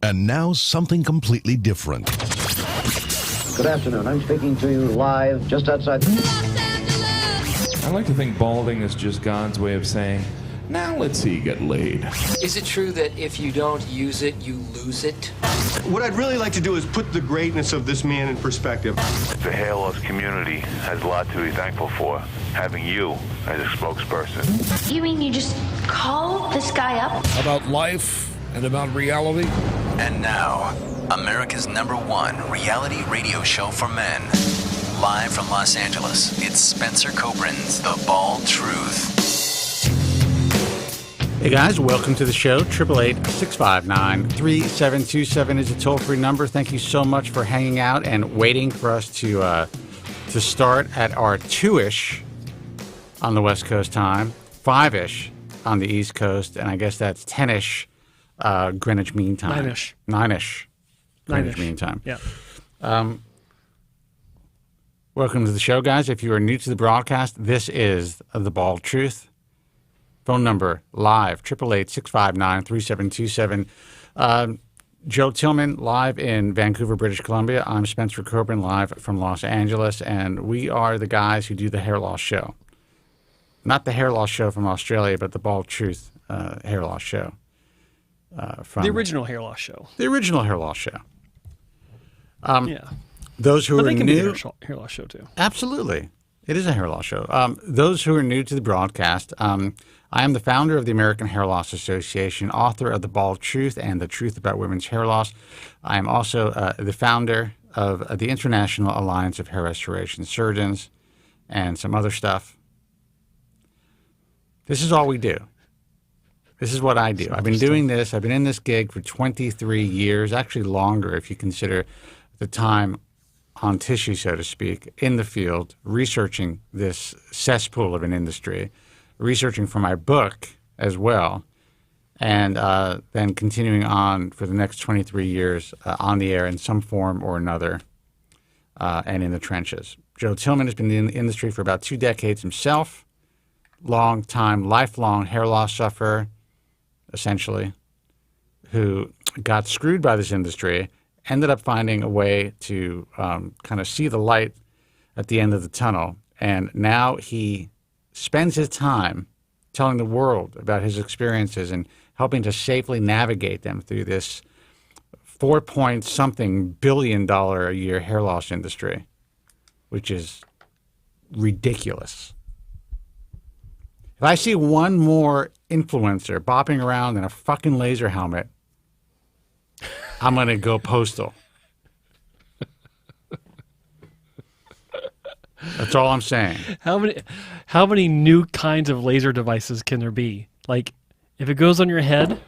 And now something completely different. Good afternoon. I'm speaking to you live just outside I like to think balding is just God's way of saying, now let's see you get laid. Is it true that if you don't use it, you lose it? What I'd really like to do is put the greatness of this man in perspective. The hair loss community has a lot to be thankful for, having you as a spokesperson. You mean you just call this guy up? About life and about reality. And now, America's #1 reality radio show for men. Live from Los Angeles, it's Spencer Kobren's The Bald Truth. Hey guys, welcome to the show. 888-659-3727 is a toll-free number. Thank you so much for hanging out and waiting for us to start at our 2-ish on the West Coast time, 5-ish on the East Coast, and I guess that's 10-ish Greenwich Mean Time. 9-ish. 9-ish Greenwich Mean Time. Yeah. Welcome to the show, guys. If you are new to the broadcast, this is The Bald Truth. Phone number live, 888-659-3727. Joe Tillman live in Vancouver, British Columbia. I'm Spencer Kobren live from Los Angeles, and we are the guys who do the hair loss show. Not the hair loss show from Australia, but the Bald Truth hair loss show. From the original hair loss show. The original hair loss show. Yeah. Those who but are they can new, be a hair loss show too. Absolutely. It is a hair loss show. Those who are new to the broadcast, I am the founder of the American Hair Loss Association, author of The Bald Truth and The Truth About Women's Hair Loss. I am also the founder of the International Alliance of Hair Restoration Surgeons and some other stuff. This is all we do. This is what I do. I've been doing this. I've been in this gig for 23 years, actually longer if you consider the time on tissue, so to speak, in the field, researching this cesspool of an industry, researching for my book as well, and then continuing on for the next 23 years on the air in some form or another and in the trenches. Joe Tillman has been in the industry for about 2 decades himself, lifelong hair loss sufferer, essentially, who got screwed by this industry, ended up finding a way to kind of see the light at the end of the tunnel. And now he spends his time telling the world about his experiences and helping to safely navigate them through this $4-point-something billion a year hair loss industry, which is ridiculous. If I see one more influencer bopping around in a fucking laser helmet, I'm going to go postal. That's all I'm saying. How many new kinds of laser devices can there be? Like, if it goes on your head,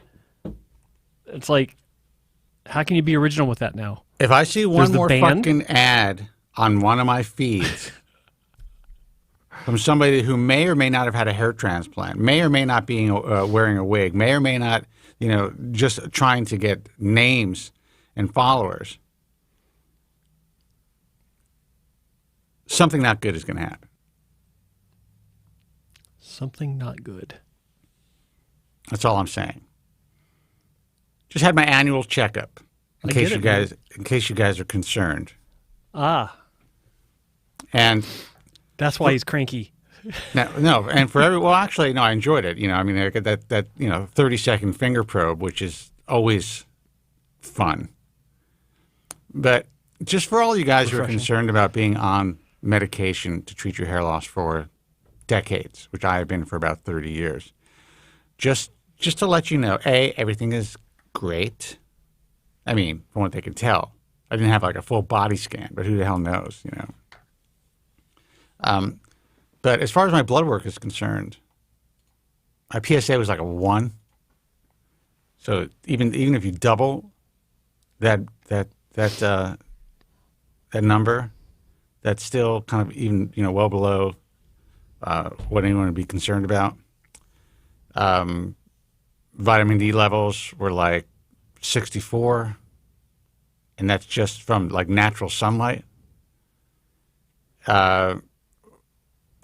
it's like, how can you be original with that now? If I see one more fucking ad on one of my feeds from somebody who may or may not have had a hair transplant, may or may not be wearing a wig, may or may not, just trying to get names and followers, something not good is going to happen. Something not good. That's all I'm saying. Just had my annual checkup in case you guys are concerned. Ah. And that's why he's cranky. No, and for actually, no, I enjoyed it. I mean, I got that 30-second finger probe, which is always fun. But just for all you guys who are concerned about being on medication to treat your hair loss for decades, which I have been for about 30 years, just to let you know, everything is great. I mean, from what they can tell. I didn't have like a full body scan, but who the hell knows, But as far as my blood work is concerned, my PSA was like a 1. So even if you double that number, that's still kind of even well below what anyone would be concerned about. Vitamin D levels were like 64, and that's just from like natural sunlight.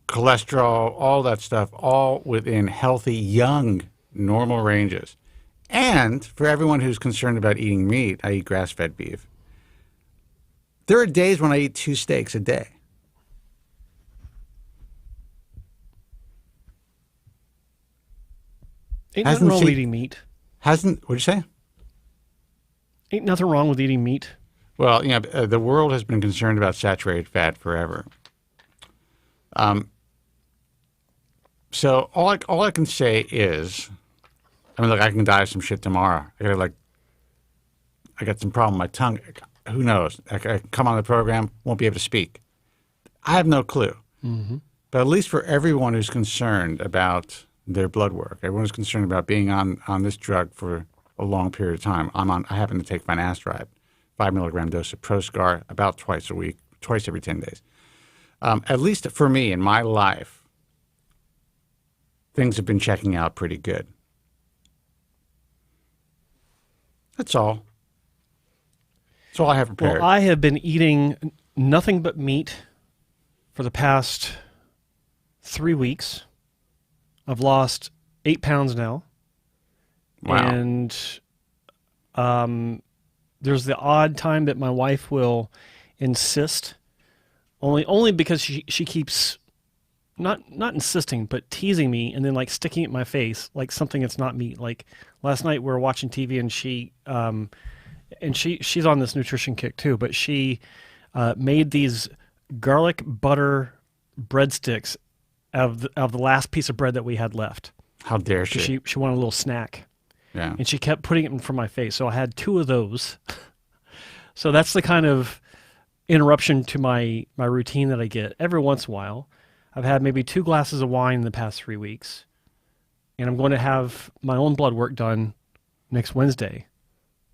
Cholesterol, all that stuff, all within healthy, young, normal ranges. And for everyone who's concerned about eating meat, I eat grass-fed beef. There are days when I eat 2 steaks a day. Ain't nothing wrong with eating meat. What'd you say? Ain't nothing wrong with eating meat. Well, the world has been concerned about saturated fat forever. So all I can say is, look, I can die of some shit tomorrow. I got some problem with my tongue. Who knows? I can come on the program, won't be able to speak. I have no clue. Mm-hmm. But at least for everyone who's concerned about their blood work, everyone who's concerned about being on this drug for a long period of time, I happen to take finasteride, 5 milligram dose of Proscar about twice a week, twice every 10 days. At least for me in my life, things have been checking out pretty good. That's all. That's all I have prepared. Well, I have been eating nothing but meat for the past 3 weeks. I've lost 8 pounds now. Wow. And there's the odd time that my wife will insist, only because she keeps not insisting, but teasing me and then like sticking it in my face like something that's not meat. Like last night we were watching TV and she's on this nutrition kick too, but she made these garlic butter breadsticks out of the last piece of bread that we had left. How dare she? She wanted a little snack. Yeah. And she kept putting it in front of my face. So I had 2 of those. So that's the kind of interruption to my routine that I get every once in a while. I've had maybe 2 glasses of wine in the past 3 weeks. And I'm going to have my own blood work done next Wednesday.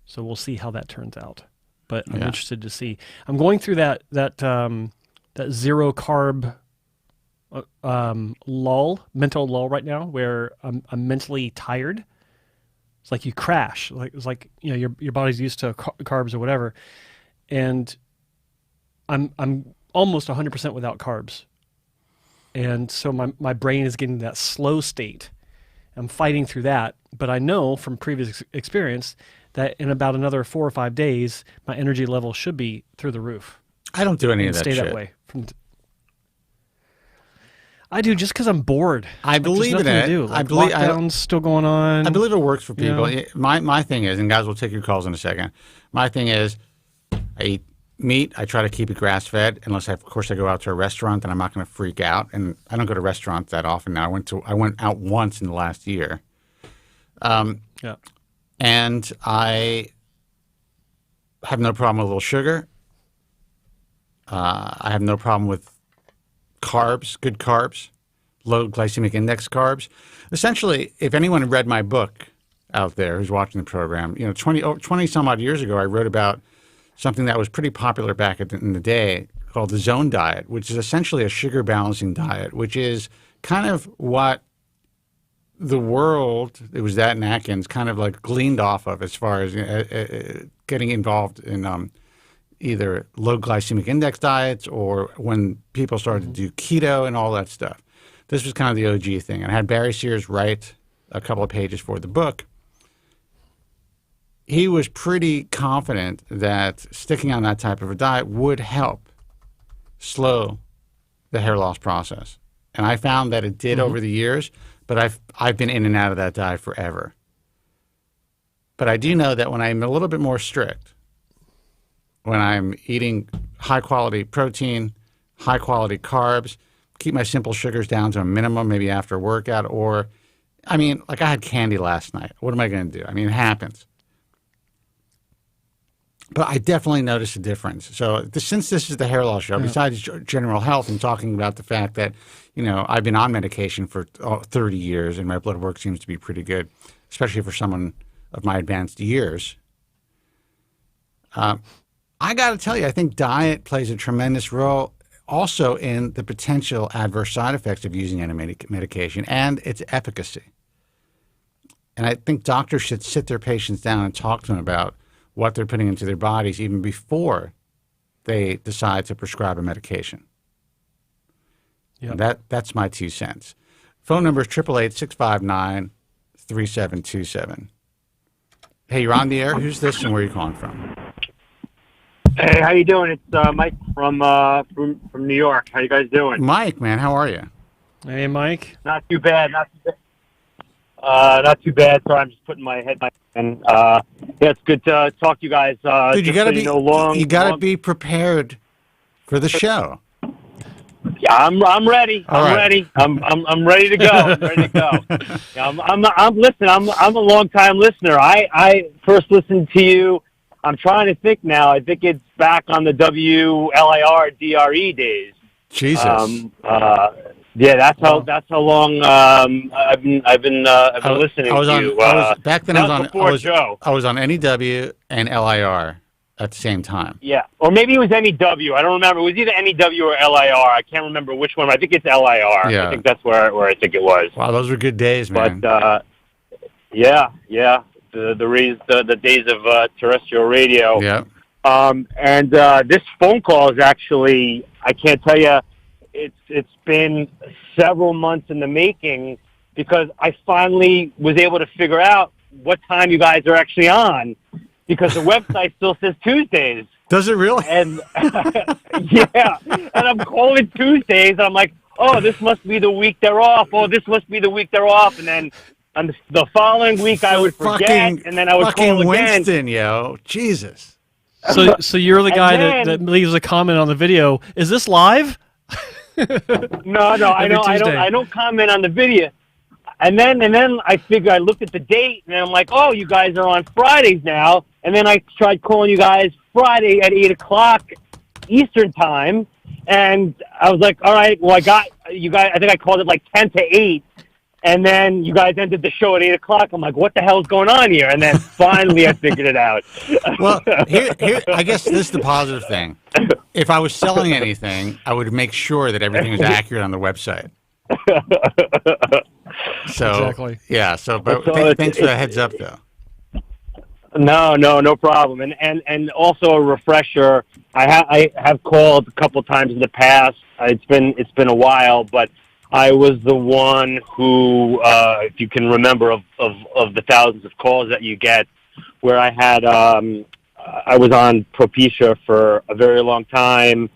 So we'll see how that turns out. But I'm interested to see. I'm going through that zero carb mental lull right now, where I'm mentally tired. It's like you crash. It's like your body's used to carbs or whatever, and I'm almost 100% without carbs, and so my brain is getting that slow state. I'm fighting through that, but I know from previous experience that in about another 4 or 5 days, my energy level should be through the roof. I don't do any of that shit. Stay that way. I do, just because I'm bored. I believe in it. To do. Lockdown's still going on. I believe it works for people. My thing is, and guys, we'll take your calls in a second. My thing is, I eat meat. I try to keep it grass-fed, unless of course I go out to a restaurant, and I'm not going to freak out. And I don't go to restaurants that often now. I went out once in the last year. And I have no problem with a little sugar. I have no problem with carbs, good carbs, low glycemic index carbs. Essentially, if anyone read my book out there who's watching the program, 20 some odd years ago, I wrote about something that was pretty popular back in the day called the zone diet, which is essentially a sugar balancing diet, which is kind of what the world, it was that and Atkins, kind of like gleaned off of as far as getting involved in either low glycemic index diets or when people started to do keto and all that stuff. This was kind of the OG thing. And I had Barry Sears write a couple of pages for the book. He was pretty confident that sticking on that type of a diet would help slow the hair loss process. And I found that it did over the years, but I've been in and out of that diet forever. But I do know that when I'm a little bit more strict, when I'm eating high-quality protein, high-quality carbs, keep my simple sugars down to a minimum, maybe after a workout, or, I had candy last night. What am I going to do? It happens. But I definitely noticed a difference. So since this is the hair loss show, besides general health and talking about the fact that, I've been on medication for 30 years and my blood work seems to be pretty good, especially for someone of my advanced years, I got to tell you, I think diet plays a tremendous role also in the potential adverse side effects of using any medication and its efficacy. And I think doctors should sit their patients down and talk to them about what they're putting into their bodies even before they decide to prescribe a medication. Yep. That's my 2 cents. Phone number is 888-659-3727. Hey, you're on the air. Who's this and where are you calling from? Hey, how you doing? It's Mike from New York. How you guys doing? Mike, man, how are you? Hey, Mike. Not too bad. Not too bad. Sorry, I'm just putting my head and yeah, it's good to talk to you guys. Dude, you gotta be prepared for the show. Yeah, I'm ready. I'm ready. I'm ready to go. I'm ready to go. Yeah, I'm a long time listener. I first listened to you. I'm trying to think now. I think it's back on the WLIR DRE days. Jesus. Yeah, that's how long I've been listening to you. Back then I was on NEW and LIR at the same time. Yeah, or maybe it was NEW. I don't remember. It was either NEW or LIR. I can't remember which one. I think it's LIR. Yeah. I think that's where I think it was. Wow, those were good days, man. But yeah, the days of terrestrial radio. Yeah. And this phone call is actually, I can't tell you, it's been several months in the making because I finally was able to figure out what time you guys are actually on because the website still says Tuesdays. Does it really? And yeah, and I'm calling Tuesdays and I'm like, oh, this must be the week they're off. Oh, this must be the week they're off. And then on the following week I would forget and then I would call again. Winston, yo. Jesus. So you're the guy that leaves a comment on the video. Is this live? No, I don't comment on the video. And then I figure I looked at the date and I'm like, oh, you guys are on Fridays now. And then I tried calling you guys Friday at 8:00 Eastern time, and I was like, all right, well, I got you guys. I think I called it like 10 to 8, and then you guys ended the show at 8:00. I'm like, what the hell's going on here? And then finally I figured it out. Well, here, I guess this is the positive thing. If I was selling anything, I would make sure that everything was accurate on the website. So, exactly. Yeah. So, but thanks for the heads up, though. No problem. And also a refresher. I have called a couple times in the past. It's been a while, but I was the one who, if you can remember, of the thousands of calls that you get, where I had I was on Propecia for a very long time,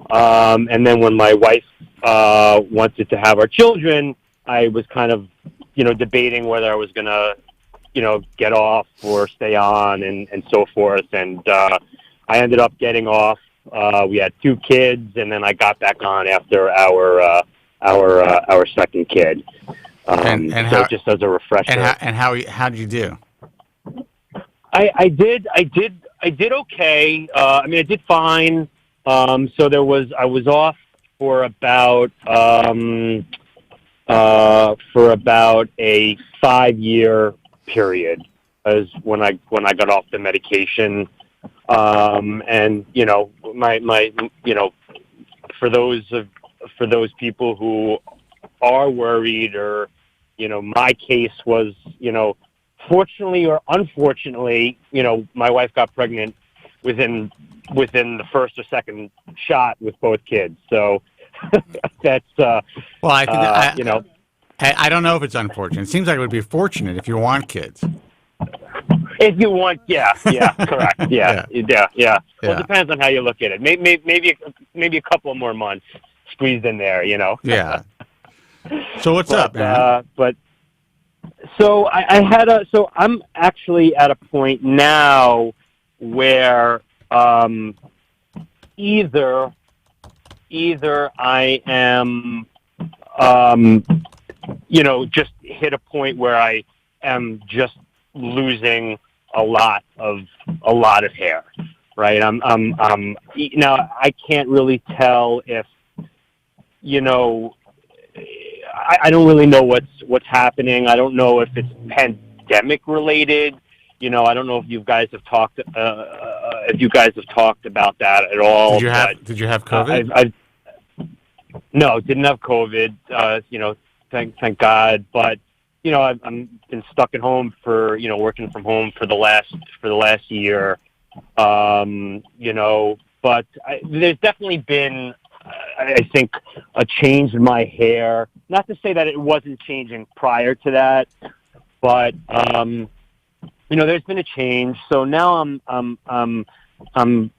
and then when my wife wanted to have our children, I was kind of debating whether I was gonna get off or stay on and so forth. And I ended up getting off. We had 2 kids, and then I got back on after our second kid. And so how, just as a refresher. And how did you do? I did okay. I mean, I did fine. So I was off for about a 5-year period as when I got off the medication. And my for those people who are worried, or my case was, fortunately or unfortunately, my wife got pregnant within the first or second shot with both kids. So that's well, I think I don't know if it's unfortunate. It seems like it would be fortunate if you want kids. If you want, yeah, correct, yeah. Well, it depends on how you look at it. Maybe a couple more months squeezed in there, Yeah. So what's up, man? But so so I'm actually at a point now where either I am just hit a point where I am just losing a lot of hair, right? I'm now I can't really tell if I don't really know what's happening. I don't know if it's pandemic related. I don't know if you guys have talked about that at all. Did you have COVID? No, didn't have COVID. Thank God. But I've been stuck at home for working from home for the last year. But there's definitely been, I think, a change in my hair. Not to say that it wasn't changing prior to that, but there's been a change. So now I'm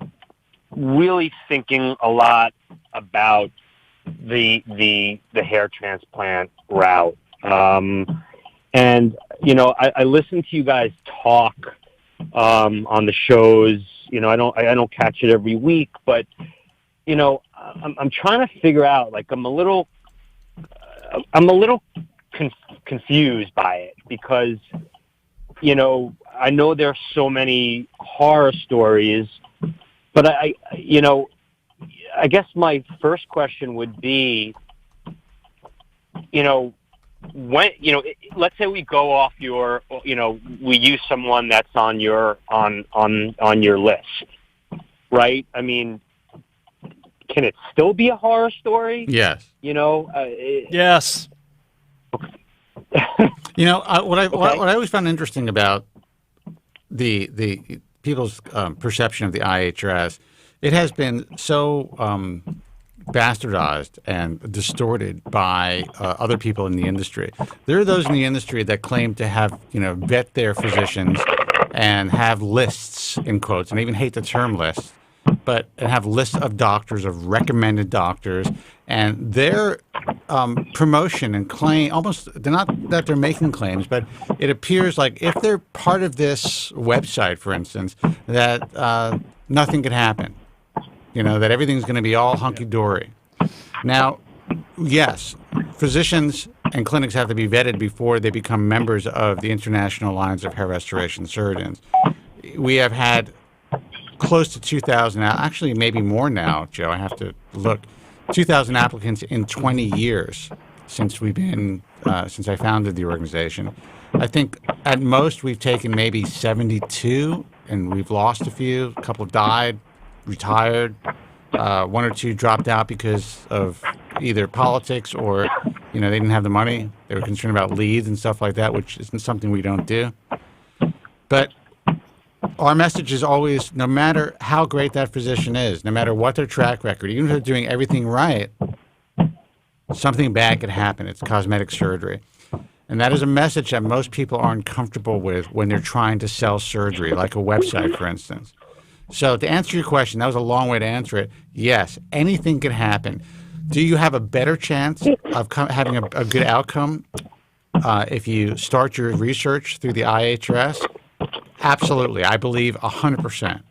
really thinking a lot about the hair transplant route. And I listen to you guys talk on the shows. I don't catch it every week, but I'm trying to figure out. Like, I'm a little confused by it because I know there's so many horror stories, but I guess my first question would be, when let's say we go off your, we use someone that's on your list, right? I mean, can it still be a horror story? Yes. Yes. What I always found interesting about the people's perception of the IHRS, it has been so bastardized and distorted by other people in the industry. There are those in the industry that claim to have, vet their physicians and have lists, in quotes, and I even hate the term list, but have lists of doctors, of recommended doctors, and their promotion and claim, they're not that they're making claims, but it appears like if they're part of this website, for instance, that nothing could happen. That everything's going to be all hunky-dory. Now, yes, physicians and clinics have to be vetted before they become members of the International Alliance of Hair Restoration Surgeons. We have had close to 2,000, actually maybe more now, Joe, I have to look, 2,000 applicants in 20 years since since I founded the organization. I think at most we've taken maybe 72, and we've lost a few. A couple died, retired. One or two dropped out because of either politics or, they didn't have the money. They were concerned about leads and stuff like that, which isn't something we don't do. But our message is always, no matter how great that physician is, no matter what their track record, even if they're doing everything right, something bad could happen. It's cosmetic surgery. And that is a message that most people aren't comfortable with when they're trying to sell surgery, like a website, for instance. So to answer your question, that was a long way to answer it. Yes, anything can happen. Do you have a better chance of having a good outcome if you start your research through the IHRS? Absolutely. I believe 100%.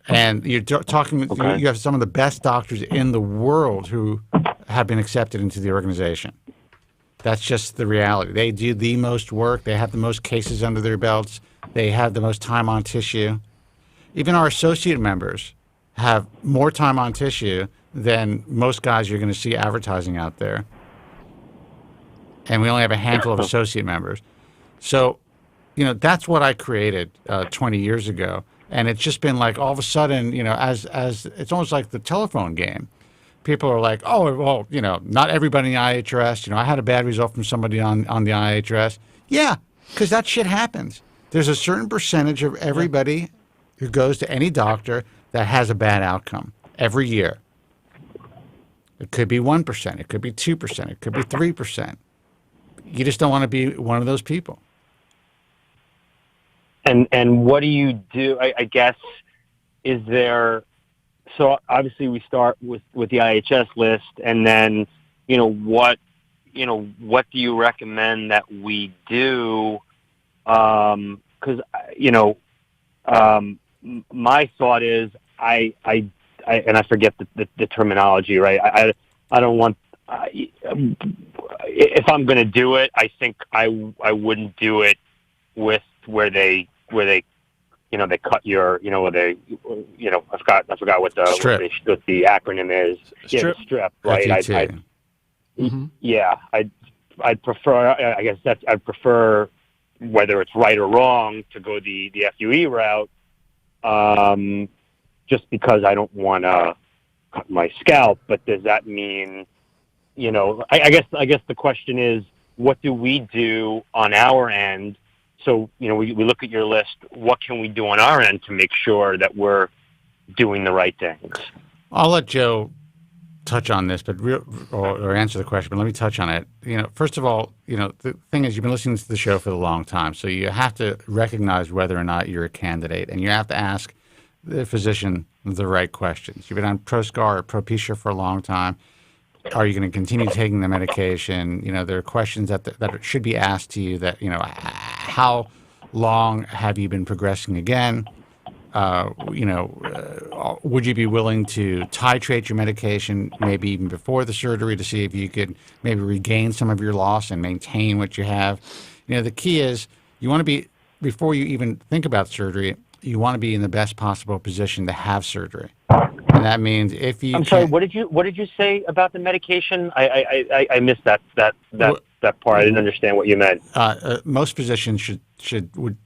And you're talking, you have some of the best doctors in the world who have been accepted into the organization. That's just the reality. They do the most work. They have the most cases under their belts. They have the most time on tissue. Even our associate members have more time on tissue than most guys you're going to see advertising out there. And we only have a handful of associate members. So, that's what I created 20 years ago. And it's just been like all of a sudden, as it's almost like the telephone game. People are like, oh, well, not everybody in the IHRS. I had a bad result from somebody on the IHRS. Yeah, because that shit happens. There's a certain percentage of everybody who goes to any doctor that has a bad outcome every year. It could be 1%. It could be 2%. It could be 3%. You just don't want to be one of those people. And what do you do? I guess, is there... So obviously we start with the IHS list, and then, what do you recommend that we do? Because my thought is I forget the terminology, right? I don't want. If I'm going to do it, I think I wouldn't do it with where they they cut your, I forgot what the acronym is. Strip. Yeah, the strip, right? I'd prefer. I guess I'd prefer, whether it's right or wrong, to go the FUE route, just because I don't want to cut my scalp. But does that mean, I guess the question is, what do we do on our end? So, we look at your list. What can we do on our end to make sure that we're doing the right things? I'll let Joe touch on this, but or answer the question. But let me touch on it. First of all, the thing is, you've been listening to the show for a long time, so you have to recognize whether or not you're a candidate, and you have to ask the physician the right questions. You've been on Proscar or Propecia for a long time. Are you going to continue taking the medication? There are questions that should be asked to you. That how long have you been progressing again? Would you be willing to titrate your medication maybe even before the surgery to see if you could maybe regain some of your loss and maintain what you have? The key is you want to be, before you even think about surgery, you want to be in the best possible position to have surgery. And that means if you... I'm sorry, what did you say about the medication? I missed that part. I didn't understand what you meant. Most physicians would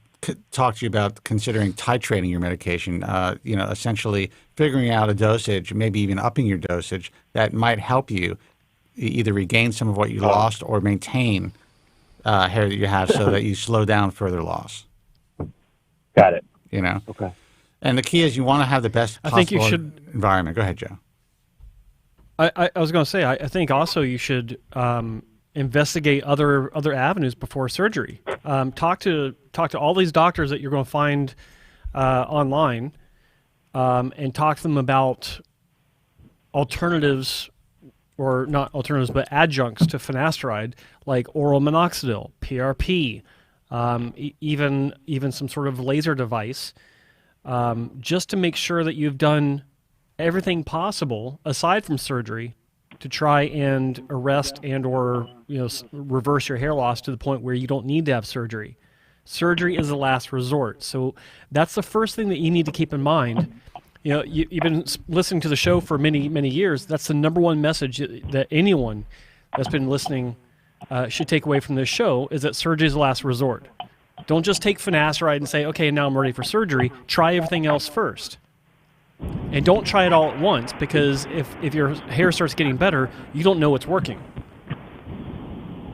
talk to you about considering titrating your medication, essentially figuring out a dosage, maybe even upping your dosage that might help you either regain some of what you lost or maintain hair that you have so that you slow down further loss. Got it. Okay. And the key is you want to have the best possible environment. Go ahead, Joe. I was going to say, I think also you should investigate other avenues before surgery. Talk to all these doctors that you're going to find online, and talk to them about alternatives, or not alternatives, but adjuncts to finasteride, like oral minoxidil, PRP, even some sort of laser device, just to make sure that you've done everything possible aside from surgery to try and arrest and or reverse your hair loss to the point where you don't need to have surgery. Surgery is the last resort. So that's the first thing that you need to keep in mind. You've been listening to the show for many, many years. That's the number one message that anyone that's been listening should take away from this show, is that surgery is the last resort. Don't just take finasteride and say, okay, now I'm ready for surgery. Try everything else first. And don't try it all at once, because if your hair starts getting better, you don't know what's working.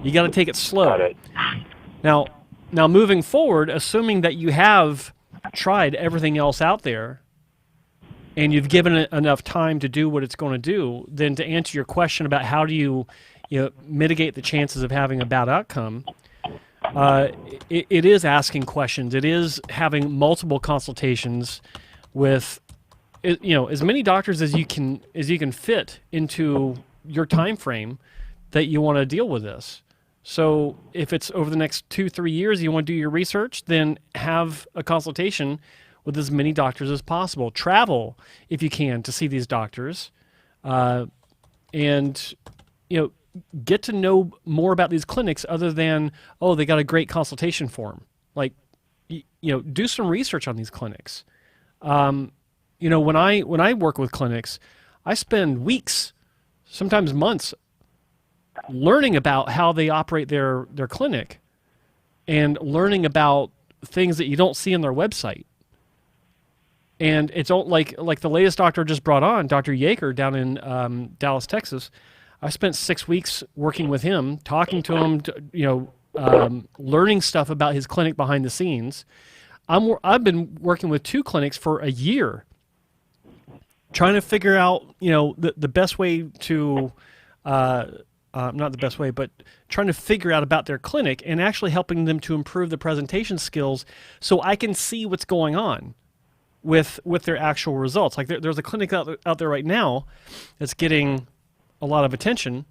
You got to take it slow. Got it. Now moving forward, assuming that you have tried everything else out there and you've given it enough time to do what it's going to do, then to answer your question about how do you mitigate the chances of having a bad outcome, it is asking questions. It is having multiple consultations with as many doctors as you can fit into your time frame that you want to deal with this. So if it's over the next 2-3 years you want to do your research, then have a consultation with as many doctors as possible. Travel if you can to see these doctors, and get to know more about these clinics other than, oh, they got a great consultation form. Like, do some research on these clinics. When I work with clinics, I spend weeks, sometimes months, learning about how they operate their clinic and learning about things that you don't see on their website. And it's all like the latest doctor just brought on, Dr. Yeager down in Dallas, Texas. I spent 6 weeks working with him, talking to him, learning stuff about his clinic behind the scenes. I've been working with 2 clinics for a year, trying to figure out, the best way to, not the best way, but trying to figure out about their clinic and actually helping them to improve the presentation skills so I can see what's going on with their actual results. Like there's a clinic out there right now that's getting a lot of attention,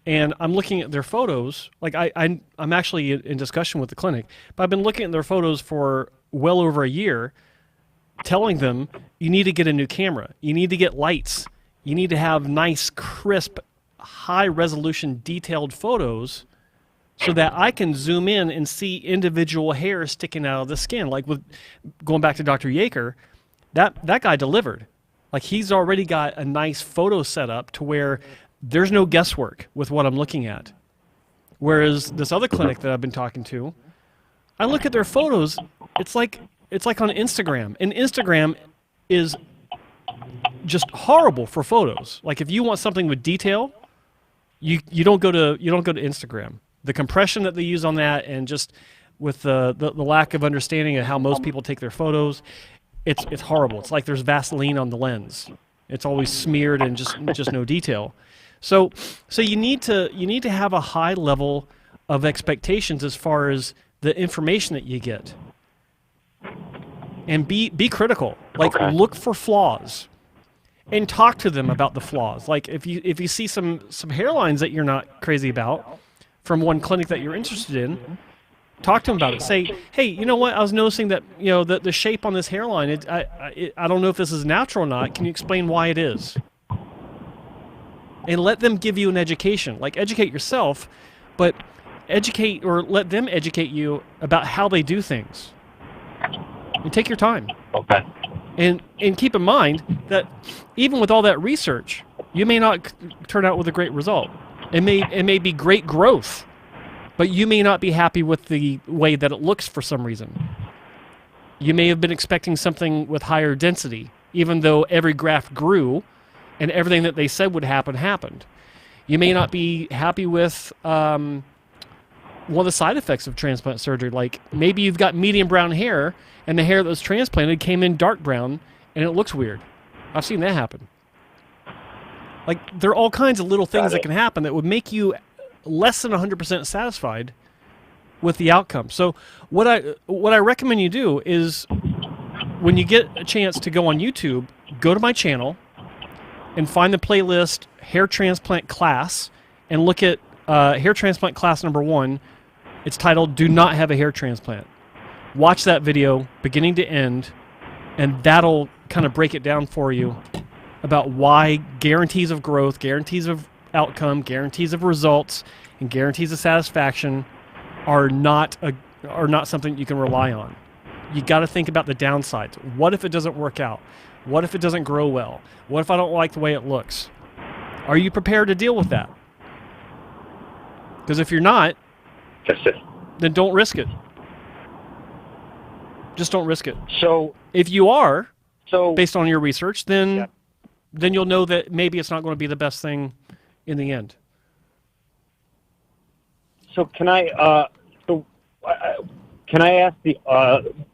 and I'm looking at their photos. Like I'm actually in discussion with the clinic, but I've been looking at their photos for well over a year, telling them, you need to get a new camera. You need to get lights. You need to have nice, crisp, high-resolution, detailed photos so that I can zoom in and see individual hairs sticking out of the skin. Like with going back to Dr. Yeager, that guy delivered. Like he's already got a nice photo set up to where there's no guesswork with what I'm looking at. Whereas this other clinic that I've been talking to, I look at their photos, it's like on Instagram. And Instagram is just horrible for photos. Like if you want something with detail, you don't go to Instagram. The compression that they use on that, and just with the lack of understanding of how most people take their photos, it's horrible. It's like there's Vaseline on the lens. It's always smeared and just no detail. So you need to have a high level of expectations as far as the information that you get, and be critical. Like, look for flaws, and talk to them about the flaws. Like, if you see some hairlines that you're not crazy about from one clinic that you're interested in, talk to them about it. Say, hey, you know what? I was noticing that the shape on this hairline. I don't know if this is natural or not. Can you explain why it is? And let them give you an education. Like, educate yourself, but educate or let them educate you about how they do things. And take your time. Okay. And keep in mind that even with all that research, you may not turn out with a great result. It may be great growth, but you may not be happy with the way that it looks for some reason. You may have been expecting something with higher density, even though every graft grew and everything that they said would happen happened. You may not be happy with one of the side effects of transplant surgery. Like, maybe you've got medium brown hair and the hair that was transplanted came in dark brown and it looks weird. I've seen that happen. Like, there are all kinds of little things that can happen that would make you less than 100% satisfied with the outcome. So what I recommend you do is, when you get a chance to go on YouTube, go to my channel and find the playlist Hair Transplant Class and look at Hair Transplant Class number 1. It's titled Do Not Have a Hair Transplant. Watch that video beginning to end, and that'll kind of break it down for you about why guarantees of growth, guarantees of outcome, guarantees of results, and guarantees of satisfaction are not something you can rely on. You got to think about the downsides. What if it doesn't work out? What if it doesn't grow well? What if I don't like the way it looks? Are you prepared to deal with that? Because if you're not, then don't risk it. Just don't risk it. So if you are, based on your research, then you'll know that maybe it's not going to be the best thing in the end. So can I ask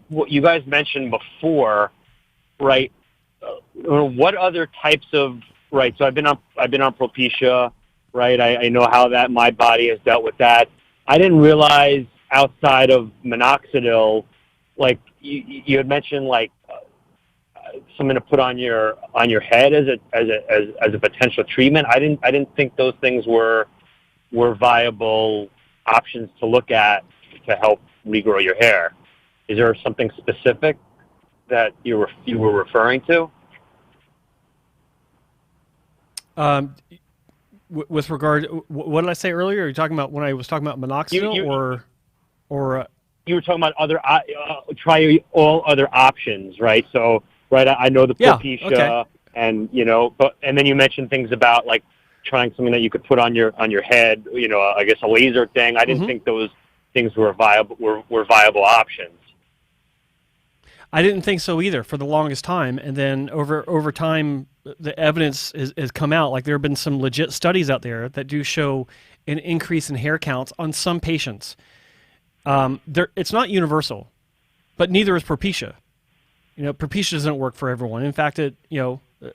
what you guys mentioned before, right? What other types of, right? So I've been on Propecia, right? I know how that my body has dealt with that. I didn't realize outside of Minoxidil, like you had mentioned, like something to put on your head as a potential treatment. I didn't think those things were viable options to look at to help regrow your hair. Is there something specific that you were referring to? With regard, what did I say earlier? Are you talking about when I was talking about Minoxidil, or you were talking about other try all other options, right? So, right, I know the Propecia, and and then you mentioned things about like trying something that you could put on your head, I guess a laser thing. I didn't think those things were viable options. I didn't think so either for the longest time, and then over time, the evidence has come out. Like, there have been some legit studies out there that do show an increase in hair counts on some patients. It's not universal, but neither is Propecia. Propecia doesn't work for everyone. In fact,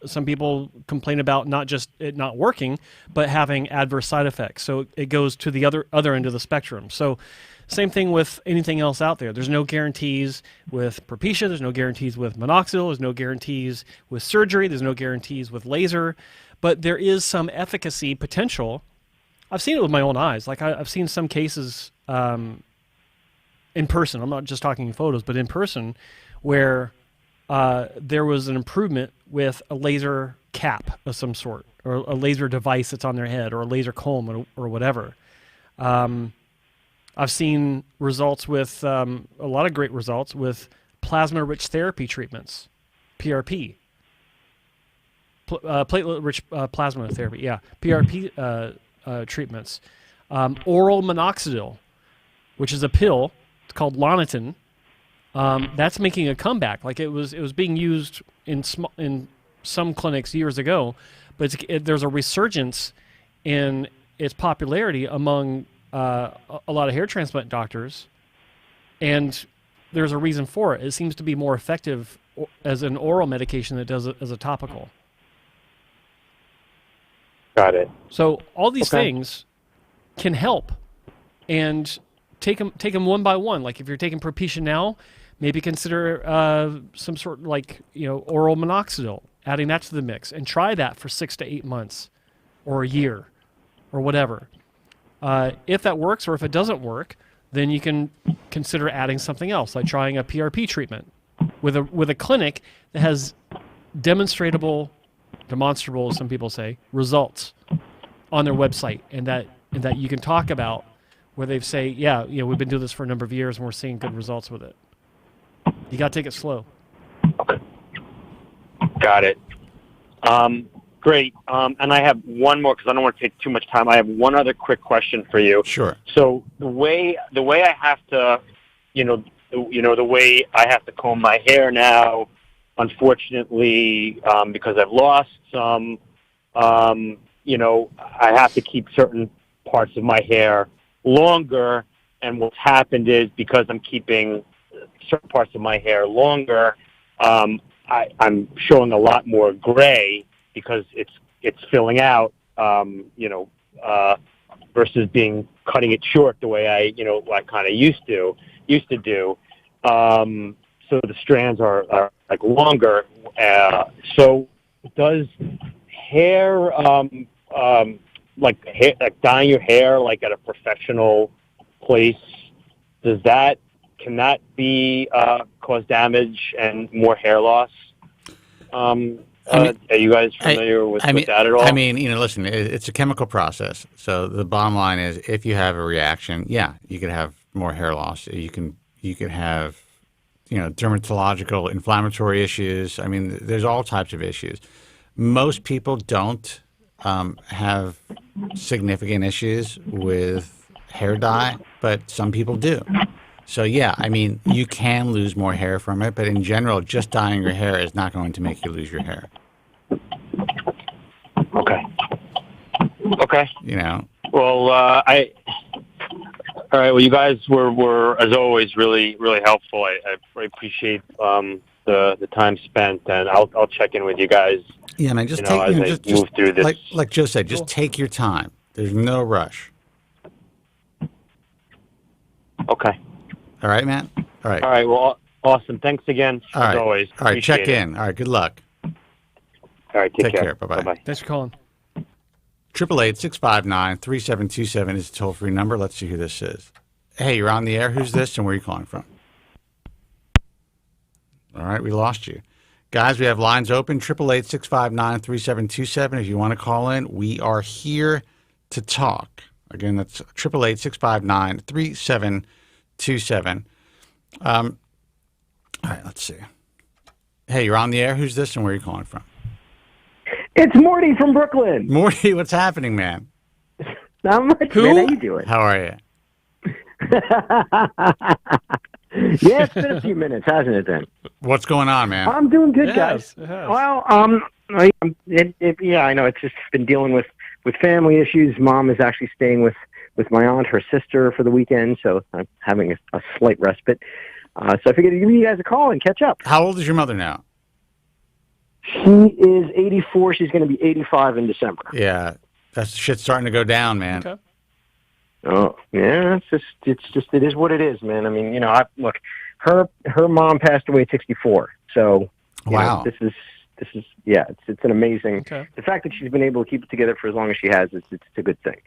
some people complain about not just it not working, but having adverse side effects. So it goes to the other end of the spectrum. So same thing with anything else out there. There's no guarantees with Propecia. There's no guarantees with Minoxidil. There's no guarantees with surgery. There's no guarantees with laser. But there is some efficacy potential. I've seen it with my own eyes. Like, I've seen some cases in person. I'm not just talking photos, but in person, where there was an improvement with a laser cap of some sort, or a laser device that's on their head, or a laser comb, or whatever. I've seen results with a lot of great results with plasma-rich therapy treatments, PRP, platelet-rich plasma therapy. Yeah, PRP treatments, oral Minoxidil, which is a pill. It's called Lonitin. That's making a comeback. Like, it was being used in some clinics years ago, but there's a resurgence in its popularity among a lot of hair transplant doctors, and there's a reason for it. It seems to be more effective as an oral medication than it does as a topical. Got it. So all these things can help, and take them one by one. Like if you're taking Propecia now, maybe consider some sort of oral minoxidil, adding that to the mix, and try that for 6 to 8 months, or a year, or whatever. If that works, or if it doesn't work, then you can consider adding something else, like trying a PRP treatment with a clinic that has demonstrable, some people say, results on their website, and that you can talk about, where they say, we've been doing this for a number of years and we're seeing good results with it. You got to take it slow. Okay. Got it. Great. And I have one more, because I don't want to take too much time. I have one other quick question for you. Sure. So the way I have to, the way I have to comb my hair now, unfortunately, because I've lost some, I have to keep certain parts of my hair longer. And what's happened is, because I'm keeping certain parts of my hair longer, I'm showing a lot more gray, because it's filling out, versus cutting it short the way I kind of used to do. So the strands are like longer. So does hair, like dyeing your hair like at a professional place, can that be cause damage and more hair loss? Are you guys familiar with that at all? I mean, listen, it's a chemical process. So the bottom line is, if you have a reaction, you could have more hair loss. You could have, dermatological inflammatory issues. I mean, there's all types of issues. Most people don't have significant issues with hair dye, but some people do. So, I mean, you can lose more hair from it, but in general, just dyeing your hair is not going to make you lose your hair. Okay. Well, all right. Well, you guys were as always really, really helpful. I appreciate the time spent, and I'll check in with you guys. Yeah, man. Just move through this. Like Joe said, just take your time. There's no rush. Okay. All right, man. All right. All right. Well, awesome. Thanks again, as always. All right, check Appreciate in. All right, good luck. All right, take care. Bye-bye. Bye-bye. Thanks for calling. 888-659-3727 is the toll-free number. Let's see who this is. Hey, you're on the air. Who's this, and where are you calling from? All right, we lost you. Guys, we have lines open, 888-659-3727. If you want to call in, we are here to talk. Again, that's 888-659-3727. All right, let's see. Hey, you're on the air. Who's this, and where are you calling from? It's Morty from Brooklyn. Morty, what's happening, man? Not much, man. How you doing? How are you? Yeah, it's been a few minutes, hasn't it, then? What's going on, man? I'm doing good, guys. Well, I know. It's just been dealing with family issues. Mom is actually staying with my aunt, her sister, for the weekend, so I'm having a slight respite. So I figured I'd give you guys a call and catch up. How old is your mother now? She is 84. She's going to be 85 in December. Yeah, that shit's starting to go down, man. Okay. Oh, yeah, it is what it is, man. I mean, look, her mom passed away at 64. So, wow. This is it's an amazing, the fact that she's been able to keep it together for as long as she has, it's a good thing.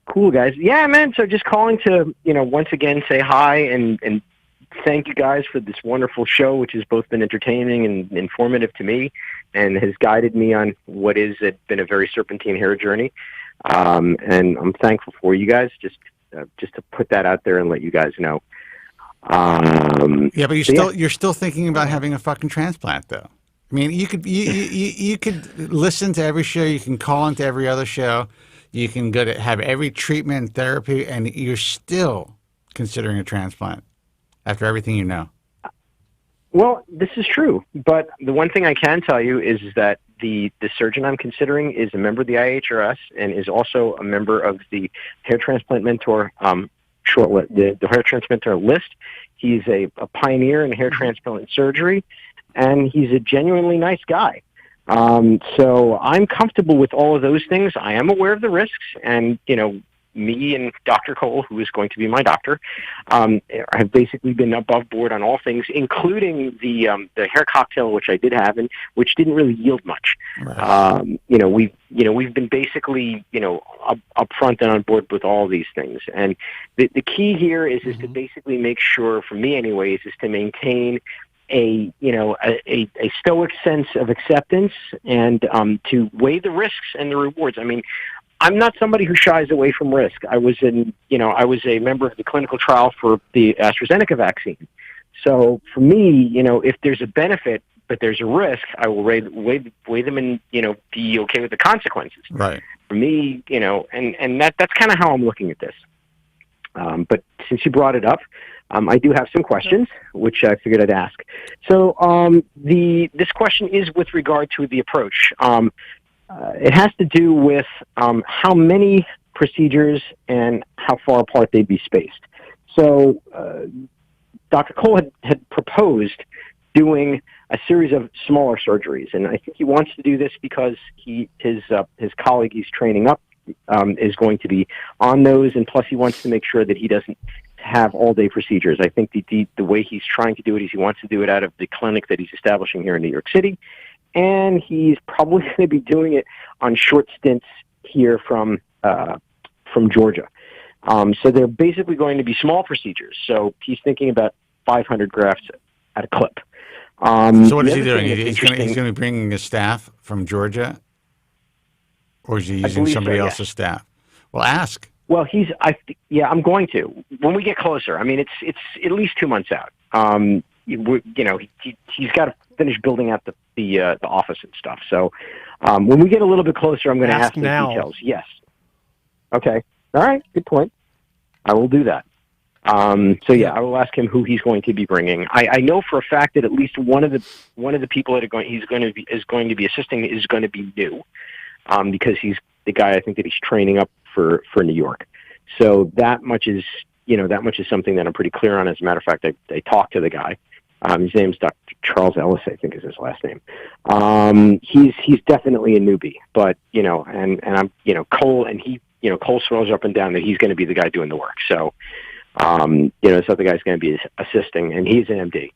Cool, guys. Yeah, man. So just calling to, once again say hi and thank you guys for this wonderful show, which has both been entertaining and informative to me and has guided me on what been a very serpentine hair journey. And I'm thankful for you guys, just to put that out there and let you guys know. Yeah, but you're still thinking about having a fucking transplant, though. I mean, you could listen to every show, you can call into every other show, you can go to have every treatment and therapy, and you're still considering a transplant after everything you know. Well, this is true, but the one thing I can tell you is that the surgeon I'm considering is a member of the IHRS and is also a member of the Hair Transplant Mentor the Hair Transplanter list. He's a pioneer in hair transplant surgery, and he's a genuinely nice guy. So I'm comfortable with all of those things. I am aware of the risks, and me and Dr. Cole, who is going to be my doctor, have basically been above board on all things, including the hair cocktail, which I did have, and which didn't really yield much. Right. We've been basically upfront and on board with all these things, and the key here is to basically make sure, for me anyways, is to maintain a stoic sense of acceptance and to weigh the risks and the rewards. I mean, I'm not somebody who shies away from risk. I was a member of the clinical trial for the AstraZeneca vaccine. So for me, if there's a benefit but there's a risk, I will weigh them and be okay with the consequences. Right. For me, and that's kind of how I'm looking at this. But since you brought it up, I do have some questions, which I figured I'd ask. So this question is with regard to the approach. It has to do with how many procedures and how far apart they'd be spaced. So Dr. Cole had proposed doing a series of smaller surgeries, and I think he wants to do this because his colleague he's training up is going to be on those, and plus he wants to make sure that he doesn't have all-day procedures. I think the way he's trying to do it is he wants to do it out of the clinic that he's establishing here in New York City, and he's probably going to be doing it on short stints here from Georgia. So they're basically going to be small procedures. So he's thinking about 500 grafts at a clip. So what is he doing? He's going to be bringing his staff from Georgia, or is he using somebody else's staff? Well, ask. Well, I'm going to. When we get closer, I mean, it's at least 2 months out. He's got to finish building out the office and stuff. So when we get a little bit closer, I'm going to ask the details. Yes. Okay. All right. Good point. I will do that. I will ask him who he's going to be bringing. I know for a fact that at least one of the people that is going to be assisting is going to be new, because he's the guy I think that he's training up for New York. So that much is something that I'm pretty clear on. As a matter of fact, I talked to the guy. His name's Dr. Charles Ellis, I think is his last name. He's definitely a newbie, but and I'm Cole, and Cole swears up and down that he's going to be the guy doing the work. So this other guy's going to be assisting, and he's an MD.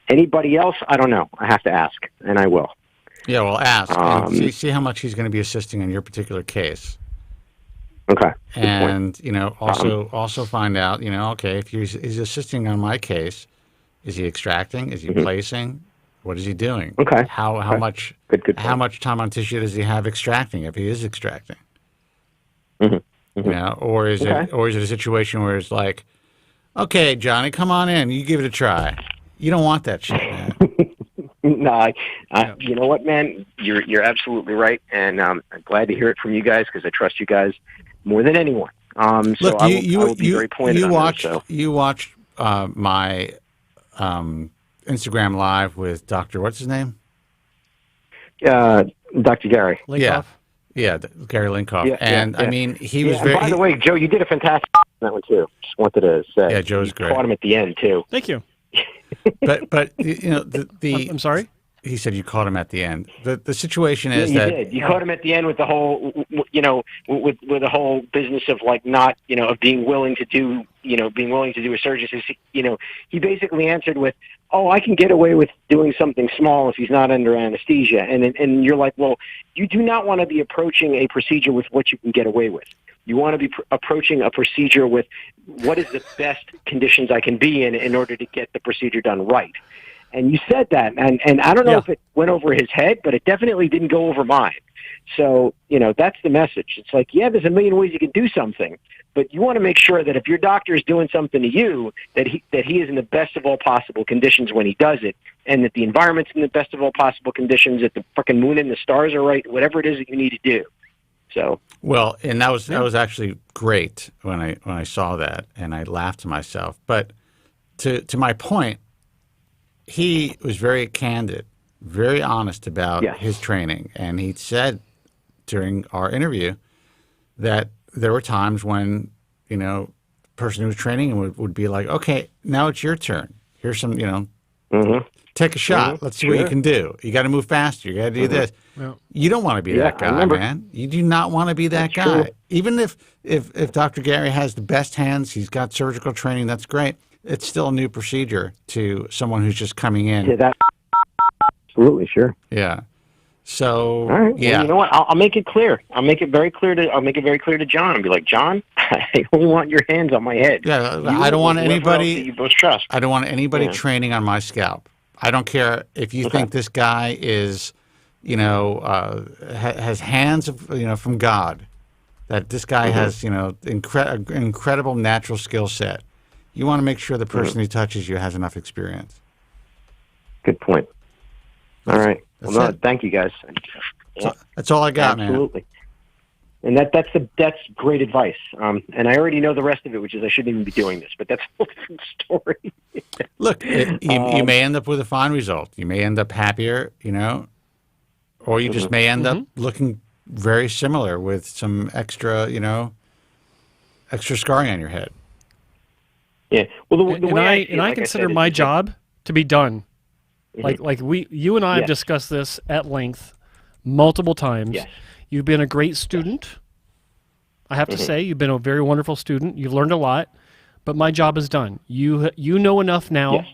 Anybody else? I don't know. I have to ask, and I will. Yeah, well, ask. And see how much he's going to be assisting in your particular case. Okay. And also find out. Okay, if he's assisting on my case, is he extracting? Is he placing? What is he doing? Okay. How much? Good how much time on tissue does he have extracting? If he is extracting. Or is it a situation where it's like, okay, Johnny, come on in, you give it a try. You don't want that shit, man. No, you know what, man? You're absolutely right, and I'm glad to hear it from you guys because I trust you guys more than anyone. Look, I will be very pointed you on watched, that, so. You watched my Instagram Live with Dr. What's his name? Dr. Gary. Linkoff? Yeah, Gary Linkoff. I mean, he was very... By the way, Joe, you did a fantastic on that one, too. Just wanted to say. Yeah, Joe's great. Caught him at the end, too. Thank you. But I'm sorry? He said you caught him at the end. The situation is you that... You did. You caught him at the end with the whole, with the whole business of, like, not, of being willing to do, a surgery. He basically answered with, oh, I can get away with doing something small if he's not under anesthesia. And you're like, well, you do not want to be approaching a procedure with what you can get away with. You want to be approaching a procedure with what is the best conditions I can be in order to get the procedure done right. And you said that, and I don't know if it went over his head, but it definitely didn't go over mine. So, that's the message. It's like, yeah, there's a million ways you can do something, but you want to make sure that if your doctor is doing something to you, that he is in the best of all possible conditions when he does it, and that the environment's in the best of all possible conditions, that the fucking moon and the stars are right, whatever it is that you need to do. So well, and that was actually great when I saw that, and I laughed to myself. But to my point, he was very candid, very honest about his training, and he said during our interview that there were times when the person who was training him would be like, "Okay, now it's your turn. Here's some Take a shot. Let's see what you can do. You got to move faster. You got to do this. Yeah. You don't want to be that guy, man. You do not want to be that guy. true. Even if Dr. Gary has the best hands, he's got surgical training, that's great. It's still a new procedure to someone who's just coming in. Yeah, absolutely, sure. Yeah. So, all right. yeah. Well, you know what? I'll make it clear. I'll make it very clear to John. I'll be like, John, I don't want your hands on my head. Yeah, I don't want anybody. You both trust. I don't want anybody training on my scalp. I don't care if you think this guy is, has hands of, from God. That this guy has, incredible natural skill set. You want to make sure the person who touches you has enough experience. Good point. All right. Well, thank you, guys. That's all I got, man. Absolutely. And that's great advice. And I already know the rest of it, which is I shouldn't even be doing this, but that's a whole different story. Look, you may end up with a fine result. You may end up happier, or you just may end up looking very similar with some extra, extra scarring on your head. Yeah. Well, the way I consider my job to be done. Like you and I have discussed this at length multiple times. Yes. You've been a great student. I have to say, you've been a very wonderful student. You've learned a lot, but my job is done. You know enough now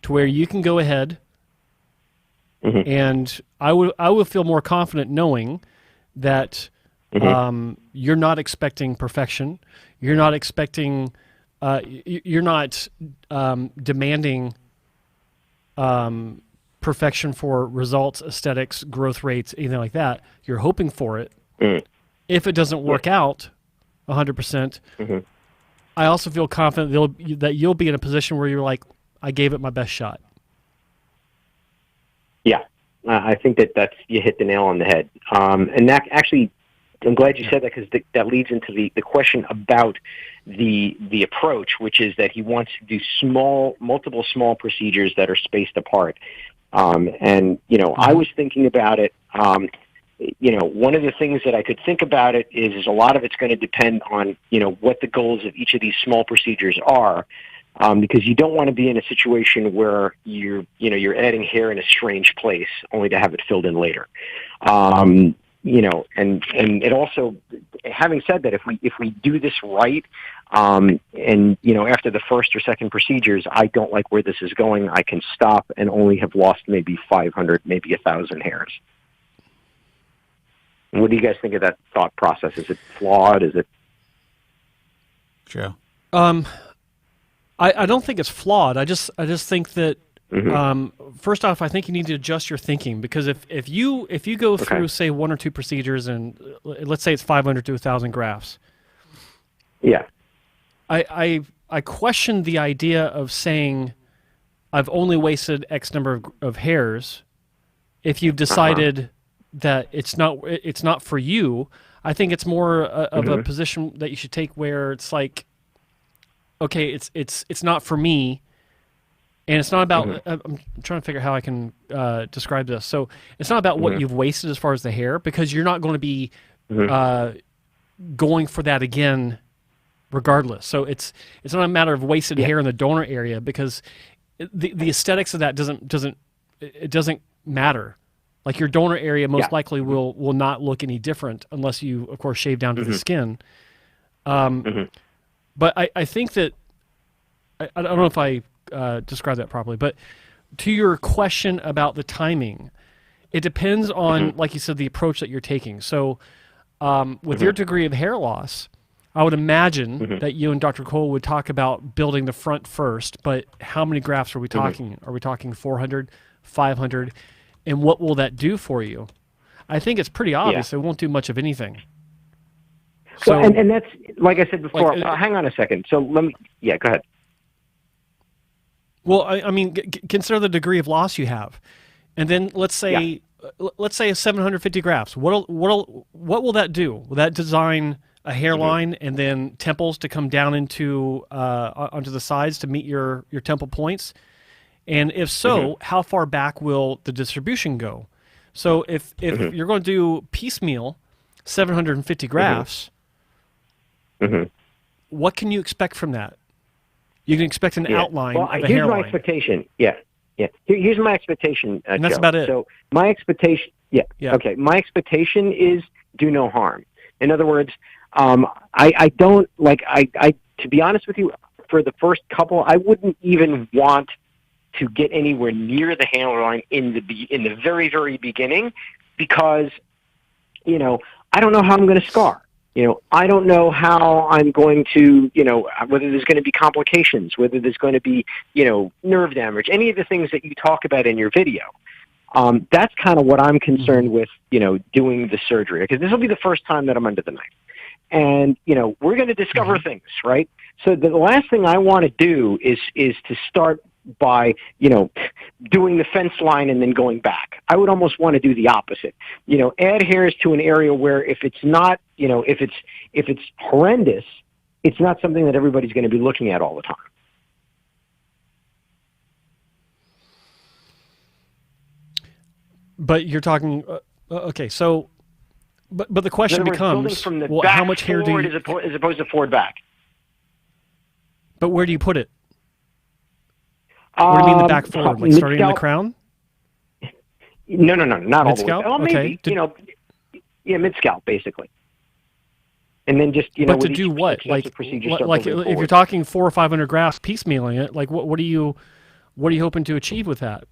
to where you can go ahead, and I will feel more confident knowing that you're not expecting perfection. You're not expecting. You're not demanding perfection for results, aesthetics, growth rates, anything like that. You're hoping for it. If it doesn't work out 100%, I also feel confident that you'll be in a position where you're like, I gave it my best shot. Yeah, I think that's you hit the nail on the head. And that actually, I'm glad you said that because that leads into the question about the approach, which is that he wants to do multiple small procedures that are spaced apart. And I was thinking about it. One of the things that I could think about it is a lot of it's going to depend on what the goals of each of these small procedures are, because you don't want to be in a situation where you're adding hair in a strange place only to have it filled in later. And it also, having said that, if we do this right, and after the first or second procedures, I don't like where this is going, I can stop and only have lost maybe 500, maybe 1,000 hairs. What do you guys think of that thought process? Is it flawed? Is it? Joe? I don't think it's flawed. I just think that first off, I think you need to adjust your thinking, because if you go through say 1 or 2 procedures and let's say it's 500 to 1,000 grafts. Yeah. I question the idea of saying I've only wasted X number of hairs if you've decided that it's not for you. I think it's more of a position that you should take where it's like, okay, it's not for me, and it's not about. I'm trying to figure out how I can describe this. So it's not about what you've wasted as far as the hair, because you're not going to be going for that again, regardless. So it's not a matter of wasted hair in the donor area, because the aesthetics of that doesn't matter. Like your donor area most likely will not look any different unless you, of course, shave down to the skin. But I think that, I don't know if I described that properly, but to your question about the timing, it depends on, like you said, the approach that you're taking. So with your degree of hair loss, I would imagine that you and Dr. Cole would talk about building the front first, but how many grafts are we talking? Are we talking 400, 500? And what will that do for you? I think it's pretty obvious. It won't do much of anything. So, well, and that's, like I said before, hang on a second. So let me, go ahead. Well, I mean, consider the degree of loss you have. And then let's say 750 grafts. What will that do? Will that design a hairline and then temples to come down into onto the sides to meet your temple points? And if so, how far back will the distribution go? So if you're going to do piecemeal 750 grafts, what can you expect from that? You can expect an outline of a here's hairline. my expectation. Yeah. Here's my expectation. And that's Joe. about it. So my expectation. Yeah. Okay. My expectation is do no harm. In other words, I don't like. I to be honest with you, for the first couple, I wouldn't even want to get anywhere near the hairline in the very, very beginning, because, you know, I don't know how I'm going to scar. You know, I don't know how I'm going to, you know, whether there's going to be complications, whether there's going to be, you know, nerve damage, any of the things that you talk about in your video. That's kind of what I'm concerned with, you know, doing the surgery, because this will be the first time that I'm under the knife. And, you know, we're going to discover things, right? So the last thing I want to do is to start by, you know, doing the fence line and then going back. I would almost want to do the opposite. You know, add hairs to an area where if it's not, you know, if it's horrendous, it's not something that everybody's going to be looking at all the time. But you're talking, okay, so, but the question becomes, from the well, back how much hair do you, as opposed to forward back? But where do you put it? What do you mean the back forward? Like starting in the crown? No, not all the way. Mid-scalp? Well, maybe, you know, yeah, mid-scalp, basically. And then just, you know, but to do what? Like if you're talking 400 or 500 grafts piecemealing it, like what are you hoping to achieve with that?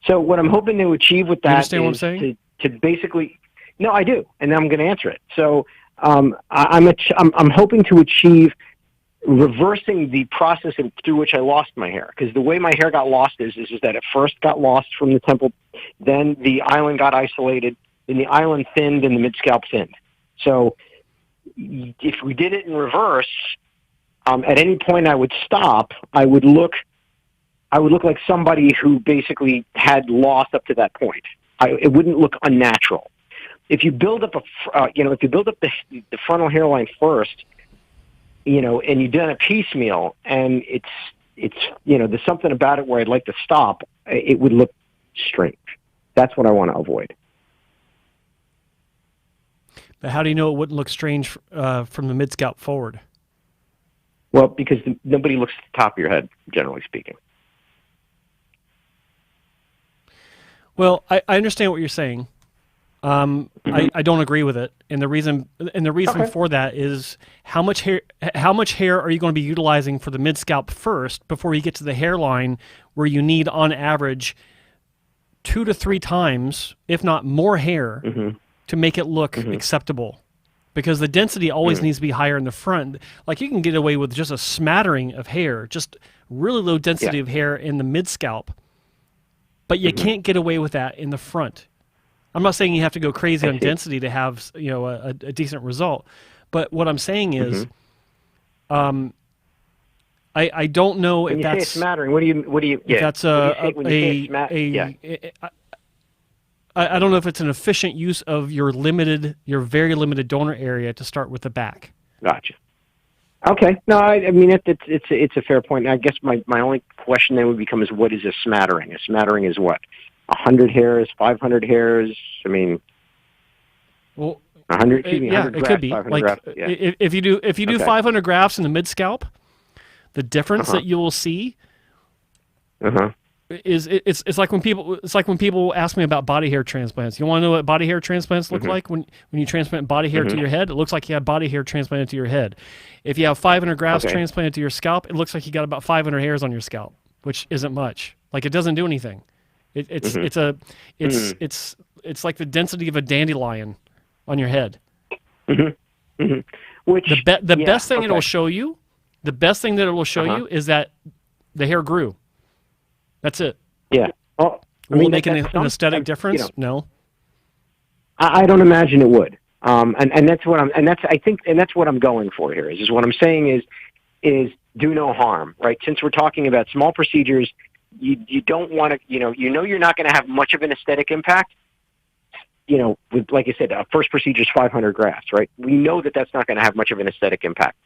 So what I'm hoping to achieve with that understand what I'm saying? To basically, no, I do, and I'm going to answer it. So I'm hoping to achieve reversing the process through which I lost my hair, because the way my hair got lost is that it first got lost from the temple, then the island got isolated, then the island thinned, and the mid-scalp thinned. So if we did it in reverse, at any point I would stop, I would look like somebody who basically had lost up to that point. It wouldn't look unnatural. If you build up the frontal hairline first, you know, and you've done a piecemeal, and it's you know, there's something about it where I'd like to stop, it would look strange. That's what I want to avoid. But how do you know it wouldn't look strange from the mid-scalp forward? Well, because nobody looks at the top of your head, generally speaking. Well, I understand what you're saying. I don't agree with it, and the reason for that is how much hair are you going to be utilizing for the mid scalp first before you get to the hairline, where you need on average 2 to 3 times, if not more, hair to make it look acceptable, because the density always needs to be higher in the front. Like you can get away with just a smattering of hair, just really low density of hair in the mid scalp, but you can't get away with that in the front. I'm not saying you have to go crazy on density to have, you know, a decent result, but what I'm saying is, I don't know if that's smattering. What do you? Yeah. That's I don't know if it's an efficient use of your very limited donor area to start with the back. Gotcha. Okay. No, I mean it's a fair point. I guess my only question then would become is, what is a smattering? A smattering is what? 100 hairs, 500 hairs. I mean, well, 100. Yeah, it could be. Like grafts, yeah. if you do 500 grafts in the mid scalp, the difference that you will see is it's like when people ask me about body hair transplants. You want to know what body hair transplants look like when you transplant body hair to your head? It looks like you have body hair transplanted to your head. If you have 500 grafts transplanted to your scalp, it looks like you got about 500 hairs on your scalp, which isn't much. Like it doesn't do anything. It's like the density of a dandelion on your head. Which the best thing it will show you, is that the hair grew. That's it. Yeah. Oh, will it make an aesthetic difference? You know, no. I don't imagine it would. And that's what that's what I'm going for here. Is what I'm saying is do no harm, right? Since we're talking about small procedures. You don't want to, you're not going to have much of an aesthetic impact, with, like I said, first procedure is 500 grafts, right? We know that that's not going to have much of an aesthetic impact.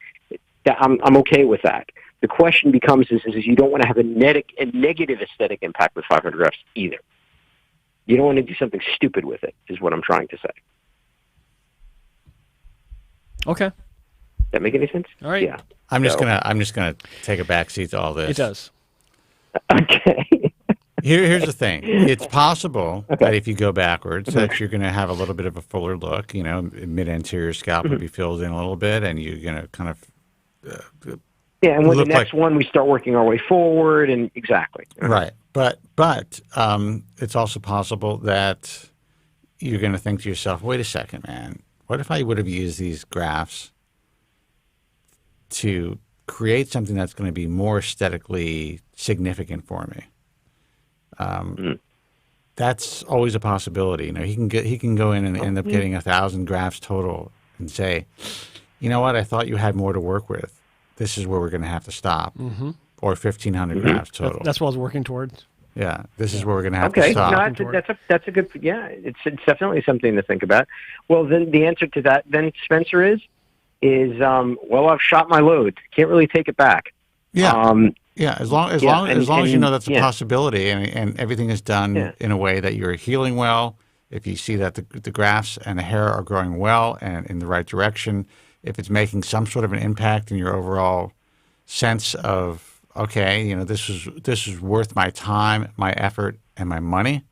I'm okay with that. The question becomes is you don't want to have a negative aesthetic impact with 500 grafts either. You don't want to do something stupid with it, is what I'm trying to say. Okay. Does that make any sense? All right. Yeah. I'm just gonna take a backseat to all this. It does. Okay. Here's the thing. It's possible that if you go backwards, that you're going to have a little bit of a fuller look. You know, mid-anterior scalp will be filled in a little bit, and you're going to kind of and with the next one, we start working our way forward, and exactly. Right. But it's also possible that you're going to think to yourself, wait a second, man. What if I would have used these grafts to create something that's going to be more aesthetically significant for me? That's always a possibility. You know, he can go in and end up getting 1,000 grafts total and say, you know what, I thought you had more to work with. This is where we're going to have to stop. Or 1,500 grafts total. That's what I was working towards. Yeah, this is where we're going to have to stop. No, that's a good. Yeah, it's definitely something to think about. Well, then the answer to that, then Spencer is well, I've shot my load. Can't really take it back. Yeah. Yeah, as long as you know that's a possibility, and everything is done in a way that you're healing well. If you see that the grafts and the hair are growing well and in the right direction, if it's making some sort of an impact in your overall sense of, okay, you know, this is worth my time, my effort, and my money,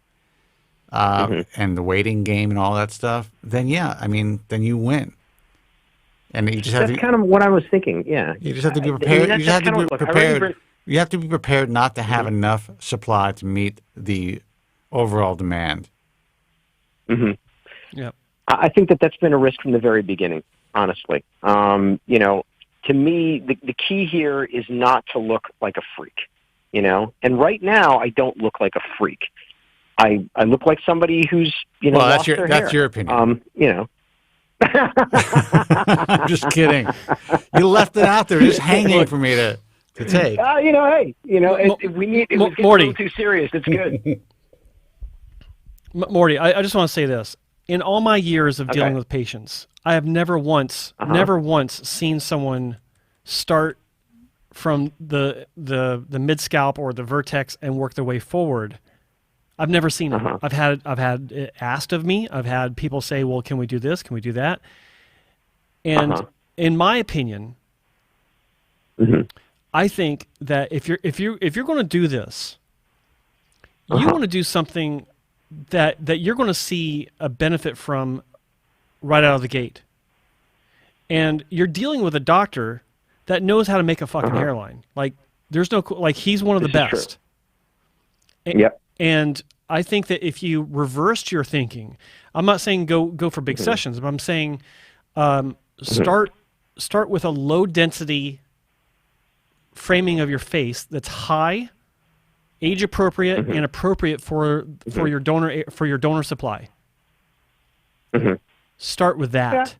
and the waiting game and all that stuff, then then you win. And you just that's kind of what I was thinking. Yeah, you just have to be prepared. You just have to be prepared. You have to be prepared not to have enough supply to meet the overall demand. Yeah, I think that's been a risk from the very beginning. Honestly, you know, to me, the key here is not to look like a freak. You know, and right now I don't look like a freak. I look like somebody who's well, lost their hair. That's your opinion. You know. I'm just kidding. You left it out there, just hanging for me to take. You know, hey, you know, we need. It was getting Morty. a little too serious. It's good. Morty, I just want to say this: in all my years of dealing with patients, I have never once seen someone start from the mid-scalp or the vertex and work their way forward. I've never seen it. I've had it asked of me. I've had people say, "Well, can we do this? Can we do that?" And in my opinion, I think that if you're going to do this, you want to do something that you're going to see a benefit from right out of the gate. And you're dealing with a doctor that knows how to make a fucking hairline. Like there's no he's one of the best. Yep. And I think that if you reversed your thinking, I'm not saying go for big sessions, but I'm saying start with a low density framing of your face that's high, age appropriate, and appropriate for your donor supply. Start with that.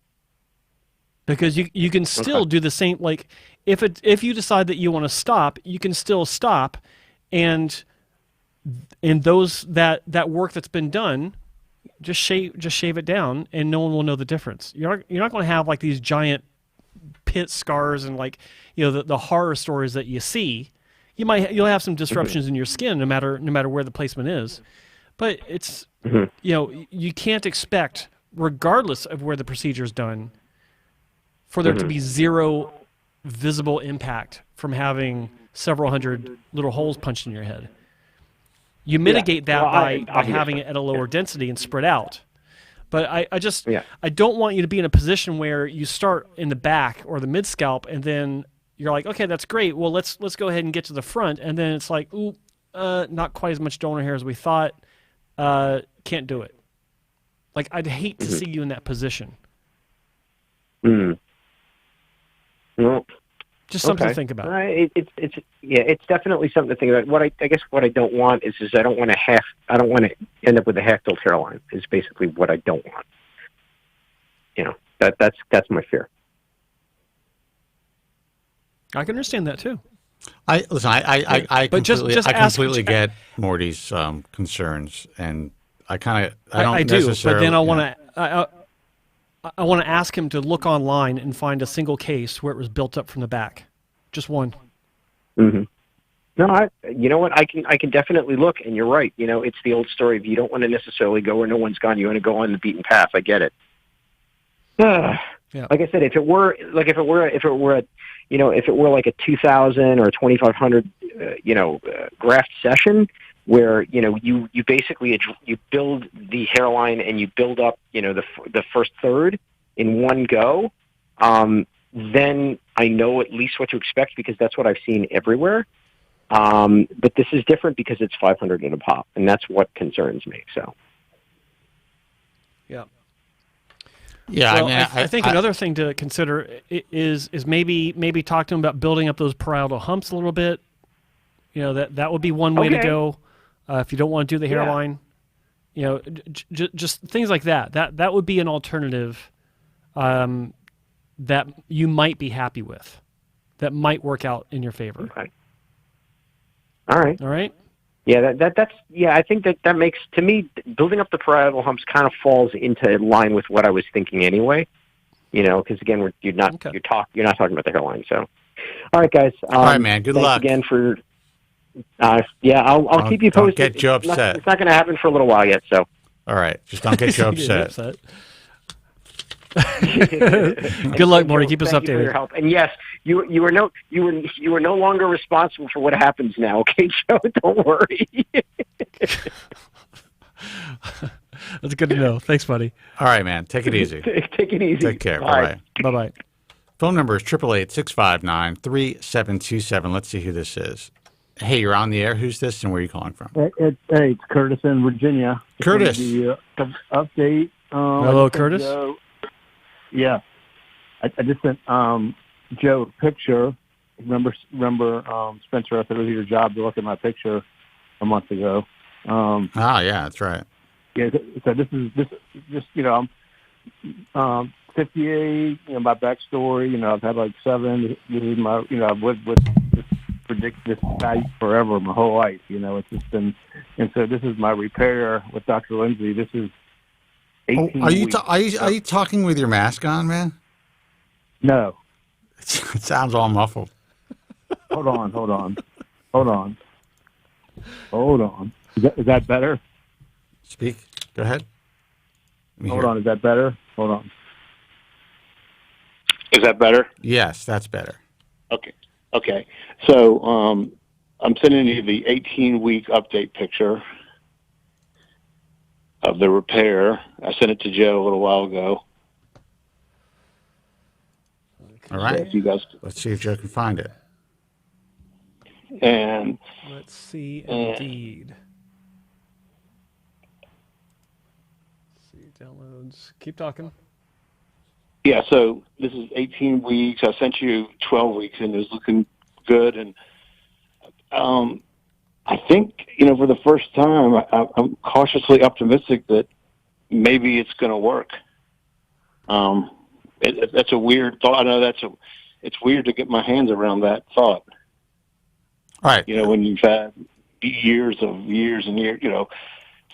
Because you can still do the same. Like if you decide that you want to stop, you can still stop, and those that work that's been done, just shave it down, and no one will know the difference. You're not going to have like these giant pit scars and the horror stories that you see. You'll have some disruptions in your skin no matter where the placement is, but it's you can't expect, regardless of where the procedure is done, for there to be zero visible impact from having several hundred little holes punched in your head. You mitigate that by having it at a lower density and spread out. But I don't want you to be in a position where you start in the back or the mid-scalp and then you're like, okay, that's great. Well, let's go ahead and get to the front. And then it's like, ooh, not quite as much donor hair as we thought. Can't do it. Like, I'd hate to see you in that position. Well, just something to think about. It's definitely something to think about. I guess what I don't want is I don't want to end up with a half-built hairline. Is basically what I don't want. You know, that's my fear. I can understand that too. I completely get Morty's concerns, and I don't do, necessarily. But then I want to ask him to look online and find a single case where it was built up from the back, just one. No, you know what? I can definitely look, and you're right. You know, it's the old story of you don't want to necessarily go where no one's gone. You want to go on the beaten path. I get it. Like I said, if it were like a 2,000 or 2,500 graft session where, you basically, you build the hairline and you build up, the first third in one go, then I know at least what to expect because that's what I've seen everywhere. But this is different because it's $500 in a pop, and that's what concerns me. So, yeah, yeah. Well, I mean, I think another thing to consider is maybe talk to them about building up those parietal humps a little bit. That would be one way to go if you don't want to do the hairline. Just things like that. That would be an alternative that you might be happy with. That might work out in your favor. Okay. All right. All right. Yeah, that's I think that makes, to me, building up the parietal humps kind of falls into line with what I was thinking anyway. Because again, you're not talking about the hairline. So, all right, guys. All right, man. Good luck again for. I'll keep you posted. Don't get Joe upset. It's not going to happen for a little while yet. So. All right, just don't get Joe upset. Good luck, Morty. Keep us updated. Thank you for your help. And yes, you are no longer responsible for what happens now. Okay, Joe, don't worry. That's good to know. Thanks, buddy. All right, man. Take it easy. Take it easy. Take care. Bye. Bye. Bye. Phone number is 888-659-3727. Let's see who this is. Hey, you're on the air. Who's this, and where are you calling from? It's Curtis in Virginia. Curtis. The update. Hello, Curtis. Yeah, I just sent Joe a picture. Remember, Spencer? I said it was your job to look at my picture a month ago. Yeah, that's right. Yeah, so this is I'm 58. My backstory. I've had like 7. This is my. I've lived with this guy forever, my whole life. It's just been, and so this is my repair with Dr. Lindsay. This is 18 weeks. Are you talking with your mask on, man? No. It sounds all muffled. Hold on. Is that better? Speak. Go ahead. Hold on. Is that better? Hold on. Is that better? Yes, that's better. Okay. So I'm sending you the 18-week update picture of the repair. I sent it to Joe a little while ago. All right. So you guys, let's see if Joe can find it. And let's see, indeed. Let's see, downloads. Keep talking. Yeah, so this is 18 weeks. I sent you 12 weeks, and it was looking good. And I think, for the first time, I'm cautiously optimistic that maybe it's going to work. That's a weird thought. I know it's weird to get my hands around that thought. All right. When you've had years and years,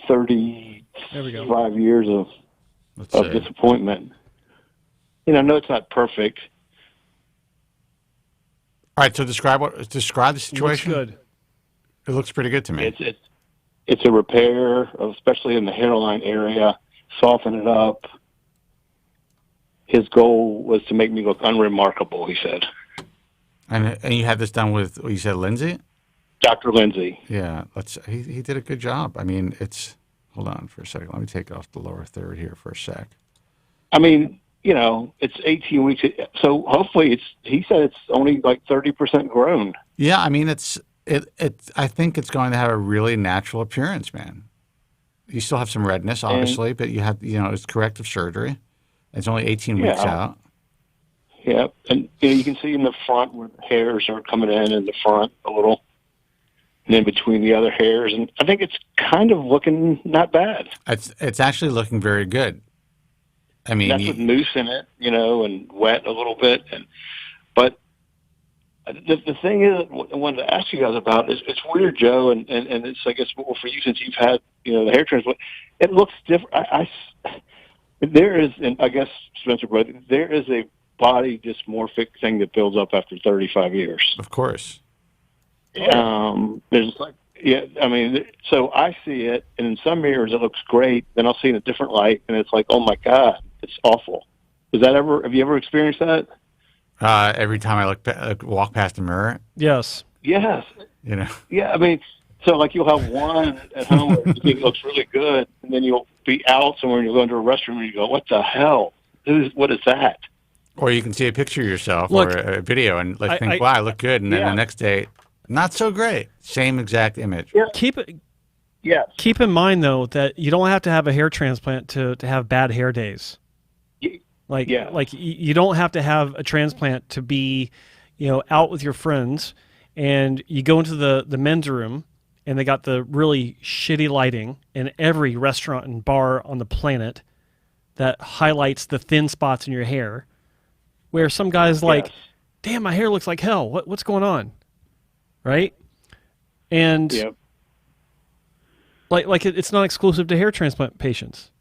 35 years of disappointment. No, it's not perfect. All right, so describe the situation. Looks good. It looks pretty good to me. It's a repair, especially in the hairline area. Soften it up. His goal was to make me look unremarkable, he said. And you had this done with, you said Lindsay? Dr. Lindsay. Yeah, he did a good job. I mean, hold on for a second. Let me take off the lower third here for a sec. I mean, it's 18 weeks. So hopefully he said it's only like 30% grown. Yeah, I mean, I think it's going to have a really natural appearance, man. You still have some redness, obviously, but you have, it's corrective surgery. It's only 18 weeks out. Yeah, and you can see in the front where the hairs are coming in the front a little, and in between the other hairs, and I think it's kind of looking not bad. It's actually looking very good. I mean, that's with mousse in it, and wet a little bit, but the thing is, I wanted to ask you guys about is it's weird, Joe, and it's I guess more for you since you've had the hair transplant. It looks different. There is, and I guess Spencer, but there is a body dysmorphic thing that builds up after 35 years. Of course. There's I mean, so I see it, and in some mirrors it looks great. Then I'll see it in a different light, and it's like, oh my God, it's awful. Have you ever experienced that? Every time I walk past a mirror. Yes. Yes. You know. Yeah, I mean, so like you'll have one at home where you think it looks really good, and then you'll be out somewhere and you'll go into a restroom and you go, "What the hell? What is that?" Or you can see a picture of yourself or a video and think, "Wow, I look good," and then the next day, not so great. Same exact image. Yeah. Keep in mind though that you don't have to have a hair transplant to have bad hair days. Like you don't have to have a transplant to be, out with your friends, and you go into the men's room, and they got the really shitty lighting in every restaurant and bar on the planet that highlights the thin spots in your hair, where some guy's like, "Damn, my hair looks like hell. What's going on?" Right? And like it's not exclusive to hair transplant patients.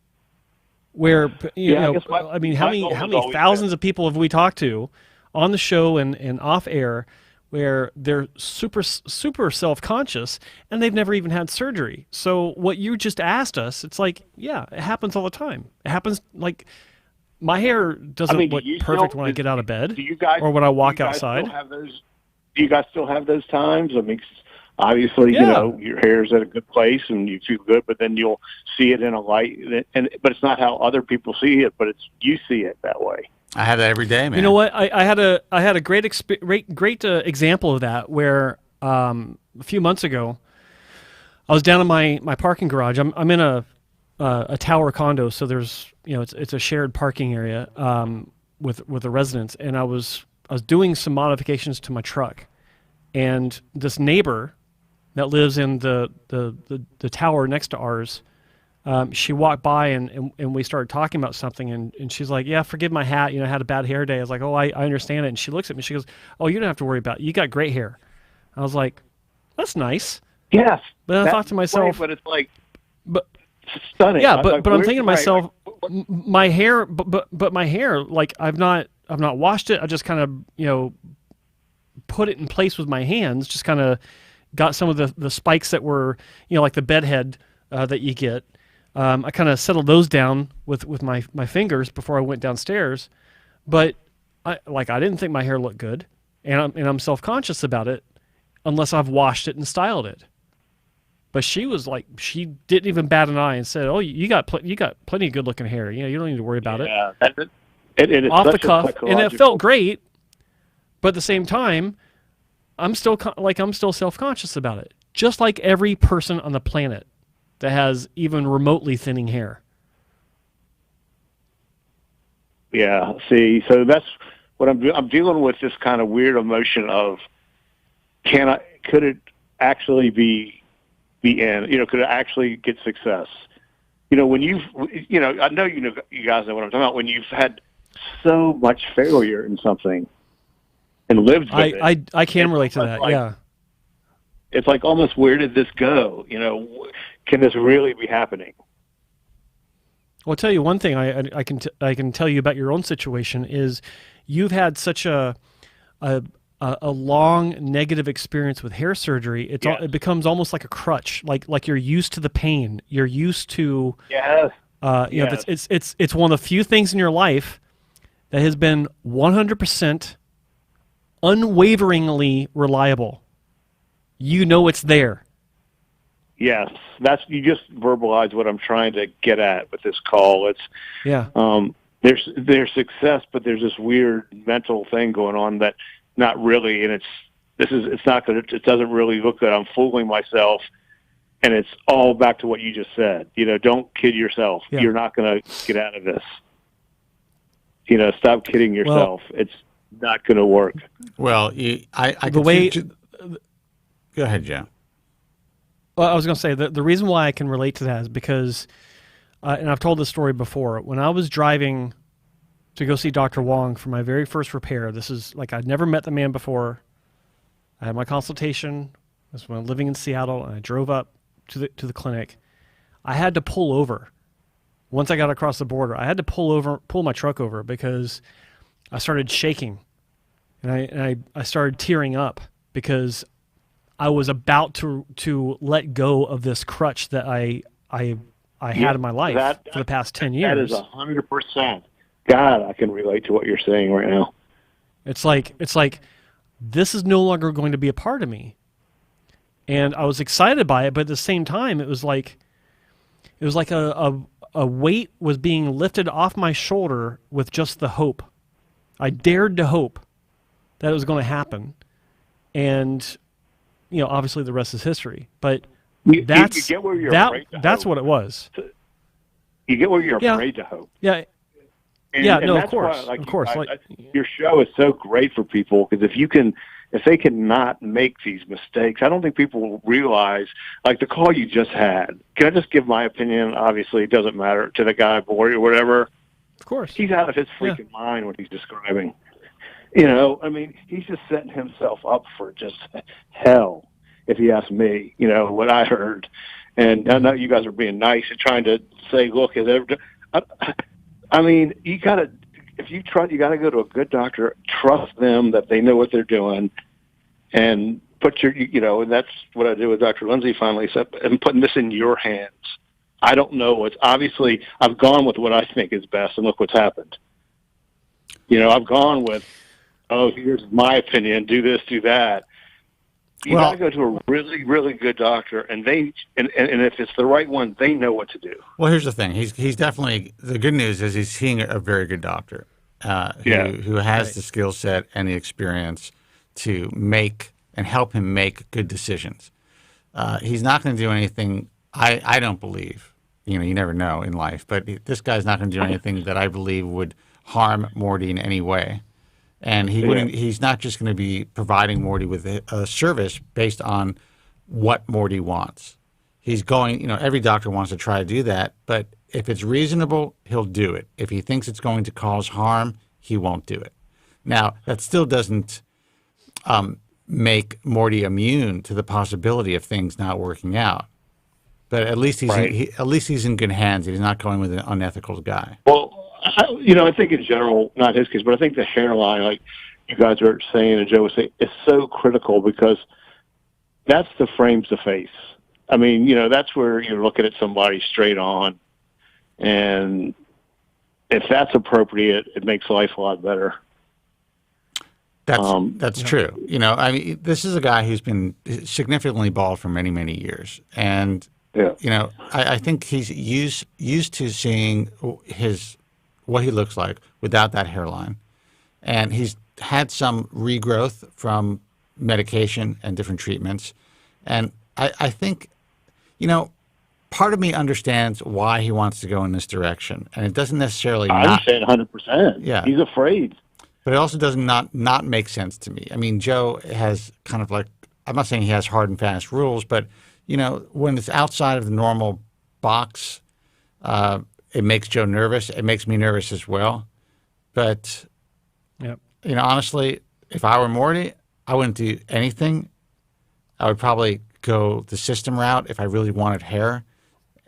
Where how many thousands of people have we talked to on the show and off air where they're super self-conscious and they've never even had surgery. So what you just asked us, it's like, yeah, it happens all the time. It happens like my hair doesn't look perfect when I get out of bed or when I walk outside. Do you guys still have those times? I mean, obviously, your hair's at a good place and you feel good, but then you'll see it in a light, but it's not how other people see it, but you see it that way. I have that every day, man. You know what? I had a great example of that where a few months ago, I was down in my parking garage. I'm in a tower condo, so there's it's a shared parking area with the residents, and I was doing some modifications to my truck, and this neighbor that lives in the tower next to ours, she walked by and we started talking about something, and she's like, "Yeah, forgive my hat, I had a bad hair day." I was like, "Oh, I understand it." And she looks at me, she goes, "Oh, you don't have to worry about it. You got great hair." I was like, "That's nice." Yes. But then I thought to myself, but it's like, it's stunning. Yeah, but I'm thinking to myself, my hair, but my hair, like I've not washed it. I just kind of put it in place with my hands. Just kind of got some of the spikes that were like the bed head that you get. I kind of settled those down with my fingers before I went downstairs, but I didn't think my hair looked good, and I'm self-conscious about it unless I've washed it and styled it. But she was like, she didn't even bat an eye and said, "Oh, you got plenty of good-looking hair. You don't need to worry about it." Yeah, it's off the cuff, and it felt great. But at the same time, I'm still self-conscious about it, just like every person on the planet that has even remotely thinning hair. Yeah. See, so that's what I'm dealing with, this kind of weird emotion of, could it actually be in? Could it actually get success? When I know you guys know what I'm talking about. When you've had so much failure in something and lived with it. I can relate to that. Yeah. It's like almost, where did this go? Can this really be happening? Well, I'll tell you one thing I can tell you about your own situation is you've had such a long negative experience with hair surgery. It becomes almost like a crutch. Like you're used to the pain. You're used to it's one of the few things in your life that has been 100% unwaveringly reliable. It's there. Yes, you just verbalized what I'm trying to get at with this call. There's success, but there's this weird mental thing going on that not really, and it's not good. It doesn't really look good. I'm fooling myself, and it's all back to what you just said. Don't kid yourself. Yeah. You're not going to get out of this. Stop kidding yourself. Well, it's not going to work. Well, go ahead, Joe. Well, I was going to say the reason why I can relate to that is because, and I've told this story before, when I was driving to go see Dr. Wong for my very first repair, this is like I'd never met the man before. I had my consultation. This was when I was living in Seattle, and I drove up to the clinic. I had to pull over. Once I got across the border, I had to pull my truck over because I started shaking, and I started tearing up because I was about to let go of this crutch that I had in my life for the past 10 years. That is 100%. God, I can relate to what you're saying right now. It's like this is no longer going to be a part of me. And I was excited by it, but at the same time, it was like a weight was being lifted off my shoulder with just the hope. I dared to hope that it was going to happen. And, you know, obviously the rest is history. But that's you get where you're afraid to that's hope. what it was. You get where you're afraid to hope. Yeah. And no, that's of course. Why, of course. Your show is so great for people because if they can not make these mistakes, I don't think people will realize, like the call you just had. Can I just give my opinion? Obviously, it doesn't matter to the guy, boy, or whatever. Of course. He's out of his freaking mind what he's describing. You know, I mean, he's just setting himself up for just hell, if you ask me, you know, what I heard. And I know you guys are being nice and trying to say, look, I mean, you got to, if you try, you got to go to a good doctor, trust them that they know what they're doing, and put your, you know, and that's what I did with Dr. Lindsay finally said, and putting this in your hands. I don't know. It's obviously, I've gone with what I think is best, and look what's happened. You know, I've gone with, oh, here's my opinion, do this, do that. You got to go to a really, really good doctor, and and if it's the right one, they know what to do. Well, here's the thing. He's definitely, the good news is he's seeing a very good doctor who has the skill set and the experience to make and help him make good decisions. He's not going to do anything, I don't believe, you know, you never know in life, but this guy's not going to do anything that I believe would harm Morty in any way. And he's not just going to be providing Morty with a service based on what Morty wants. He's going, you know, every doctor wants to try to do that, but if it's reasonable, he'll do it. If he thinks it's going to cause harm, he won't do it. Now, that still doesn't make Morty immune to the possibility of things not working out. But at least he's in good hands. He's not going with an unethical guy. Well, I think in general, not his case, but I think the hairline, like you guys are saying and Joe was saying, is so critical because that's the frames the face. I mean, you know, that's where you're looking at somebody straight on. And if that's appropriate, it makes life a lot better. That's true. You know, I mean, this is a guy who's been significantly bald for many, many years. And, you know, I think he's used to seeing what he looks like without that hairline. And he's had some regrowth from medication and different treatments. And I think, you know, part of me understands why he wants to go in this direction. And it doesn't necessarily I understand 100%. Yeah. He's afraid. But it also does not make sense to me. I mean, Joe has kind of like, I'm not saying he has hard and fast rules, but, you know, when it's outside of the normal box, it makes Joe nervous. It makes me nervous as well. But, you know, honestly, if I were Morty, I wouldn't do anything. I would probably go the system route if I really wanted hair.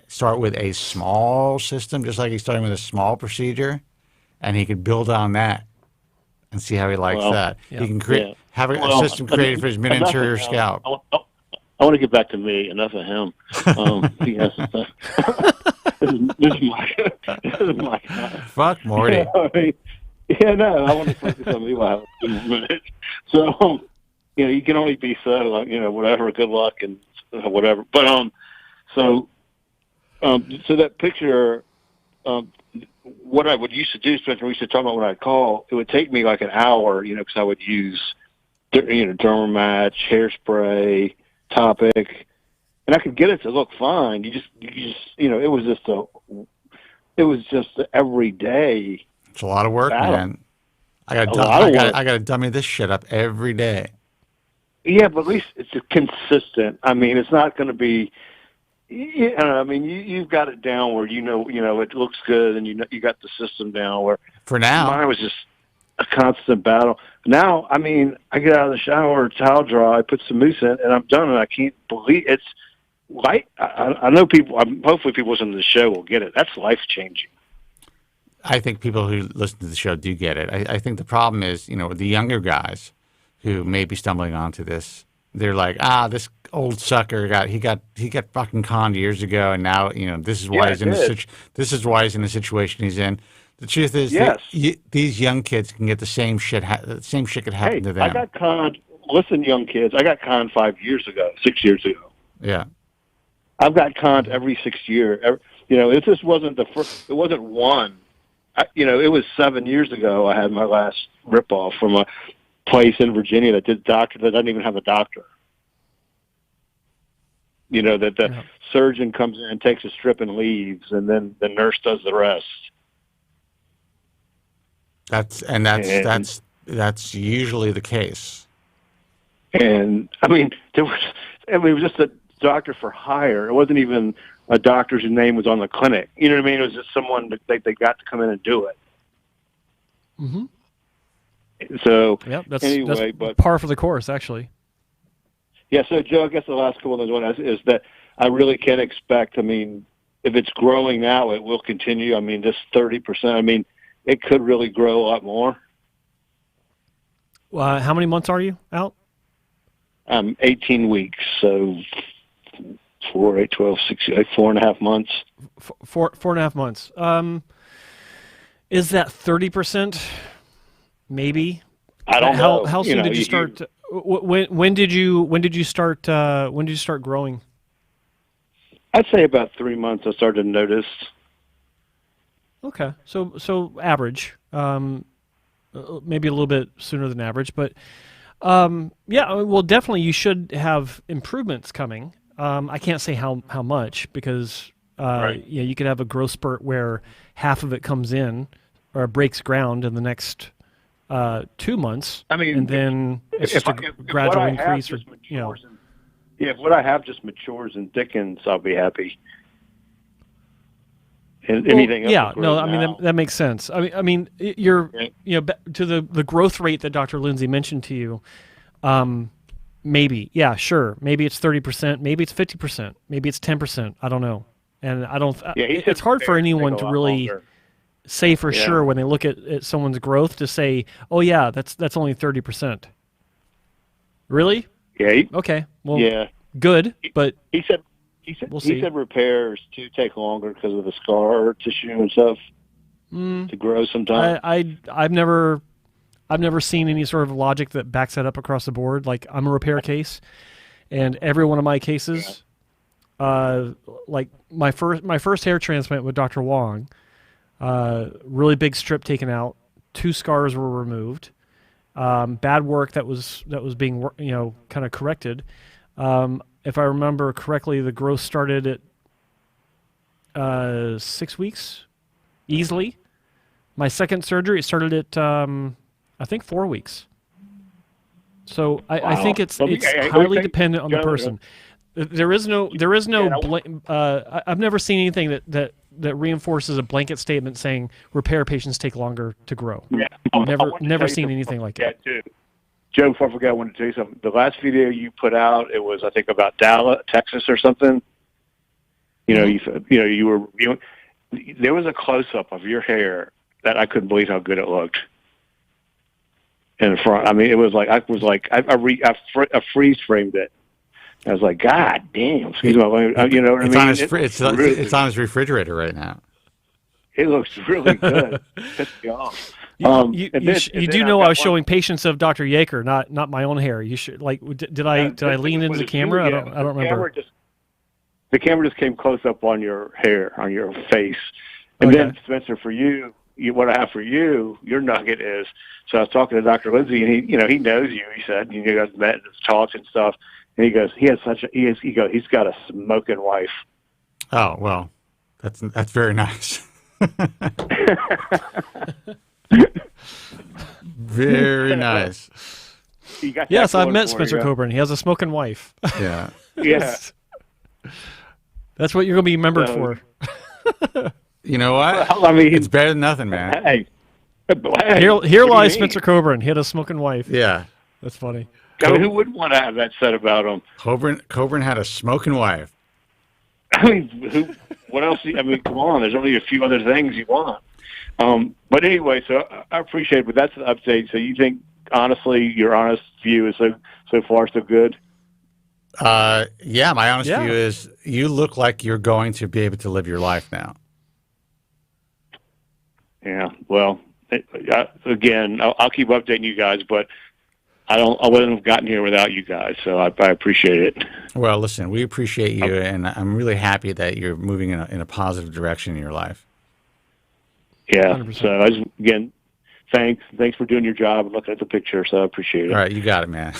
Start with a small system, just like he's starting with a small procedure, and he could build on that and see how he likes that. He can have a system created for his mid-interior scalp. I want to get back to me. Enough of him. This is my Fuck Morty. You know, I mean, I want to focus on me while I have a minute. So, you know, you can only be so, you know, whatever. Good luck and whatever. But so that picture, what I would used to do, Spencer, we used to talk about what I'd call. It would take me like an hour, you know, because I would use, you know, Dermamatch, hairspray, Topic, and I could get it to look fine. You just, you know, it was just every day. It's a lot of work, man. I got to dummy this shit up every day. Yeah, but at least it's consistent. I mean, it's not going to be. I mean, you've got it down where you know it looks good, and you got the system down. Where for now, mine was just a constant battle. Now, I mean, I get out of the shower, towel dry, I put some mousse in, and I'm done. And I can't believe it's light. I know people. Hopefully, people listening to the show will get it. That's life changing. I think people who listen to the show do get it. I think the problem is, you know, the younger guys who may be stumbling onto this. They're like, this old sucker got fucking conned years ago, and now, you know, this is why he's in the situation he's in. The truth is, these young kids can get the same shit. The same shit could happen to them. I got conned listen, young kids, I got conned 6 years ago. Yeah. I've got conned every 6 year. If this wasn't the first, it wasn't one. It was 7 years ago I had my last ripoff from a place in Virginia that doesn't even have a doctor. That the surgeon comes in and takes a strip and leaves, and then the nurse does the rest. That's usually the case. And it was just a doctor for hire. It wasn't even a doctor whose name was on the clinic. You know what I mean? It was just someone that they got to come in and do it. Mm-hmm. So that's but par for the course, actually. Yeah. So Joe, I guess the last couple of those is that I really can expect. If it's growing now, it will continue. This 30%. It could really grow a lot more. How many months are you out? 18 weeks. So 4, 8, 12, 16, 4.5 months. 4.5 months. Is that 30%? Maybe. I don't know. How soon did you start? When did you start growing? I'd say about 3 months. I started to notice. Okay, so average. Maybe a little bit sooner than average, but well, definitely you should have improvements coming. I can't say how much because you could have a growth spurt where half of it comes in or breaks ground in the next 2 months. And then it's just a gradual increase. If what I have just matures and thickens, I'll be happy. Anything else that makes sense. You're to the growth rate that Dr. Lindsay mentioned to you. Maybe, yeah, sure. Maybe it's 30%. Maybe it's 50%. Maybe it's 10%. I don't know. And I don't. It's hard for anyone to really say for sure when they look at someone's growth to say, "Oh yeah, that's only 30%." Really? Yeah. Okay. Well. Yeah. Good, but he said repairs to take longer because of the scar tissue and stuff to grow sometimes. I've never seen any sort of logic that backs that up across the board. Like I'm a repair case, and every one of my cases, like my first hair transplant with Dr. Wong, really big strip taken out, 2 scars were removed, bad work that was being kind of corrected. If I remember correctly, the growth started at 6 weeks, easily. My second surgery, it started at I think 4 weeks. So I think it's highly dependent on the person. There is no I've never seen anything that reinforces a blanket statement saying repair patients take longer to grow. Yeah. Never seen anything like that. Too. Joe, before I forget, I wanted to tell you something. The last video you put out, it was I think about Dallas, Texas, or something. You were reviewing. There was a close up of your hair that I couldn't believe how good it looked in front. It was like I freeze framed it. I was like, God damn! Excuse me, you know what I mean? It's on his refrigerator right now. It looks really good. Pissed me off. You do know I was showing patients of Dr. Yeager, not my own hair. You should did I lean into the camera? I don't remember. The camera just came close up on your hair, on your face, and then Spencer, for you, what I have for you, your nugget is. So I was talking to Dr. Lindsay, and he knows you. He said you guys met and talked and stuff, and he goes, he's got a smoking wife. Oh well, that's very nice. Very nice. Yes, I've met Spencer Kobren. He has a smoking wife. Yeah. Yeah. That's what you're going to be remembered for. You know what? It's better than nothing, man. Hey. Here lies Spencer Kobren. He had a smoking wife. Yeah. That's funny. Who wouldn't want to have that said about him? Kobren had a smoking wife. What else? Come on. There's only a few other things you want. But anyway, so I appreciate it, but that's the update. So you think, honestly, your honest view is so far so good? Yeah, my honest view is you look like you're going to be able to live your life now. Yeah, well, again, I'll keep updating you guys, but I wouldn't have gotten here without you guys. So I appreciate it. Well, listen, we appreciate you, and I'm really happy that you're moving in a positive direction in your life. Yeah. 100%. So again, thanks for doing your job and looking at the picture. So I appreciate it. All right, you got it, man.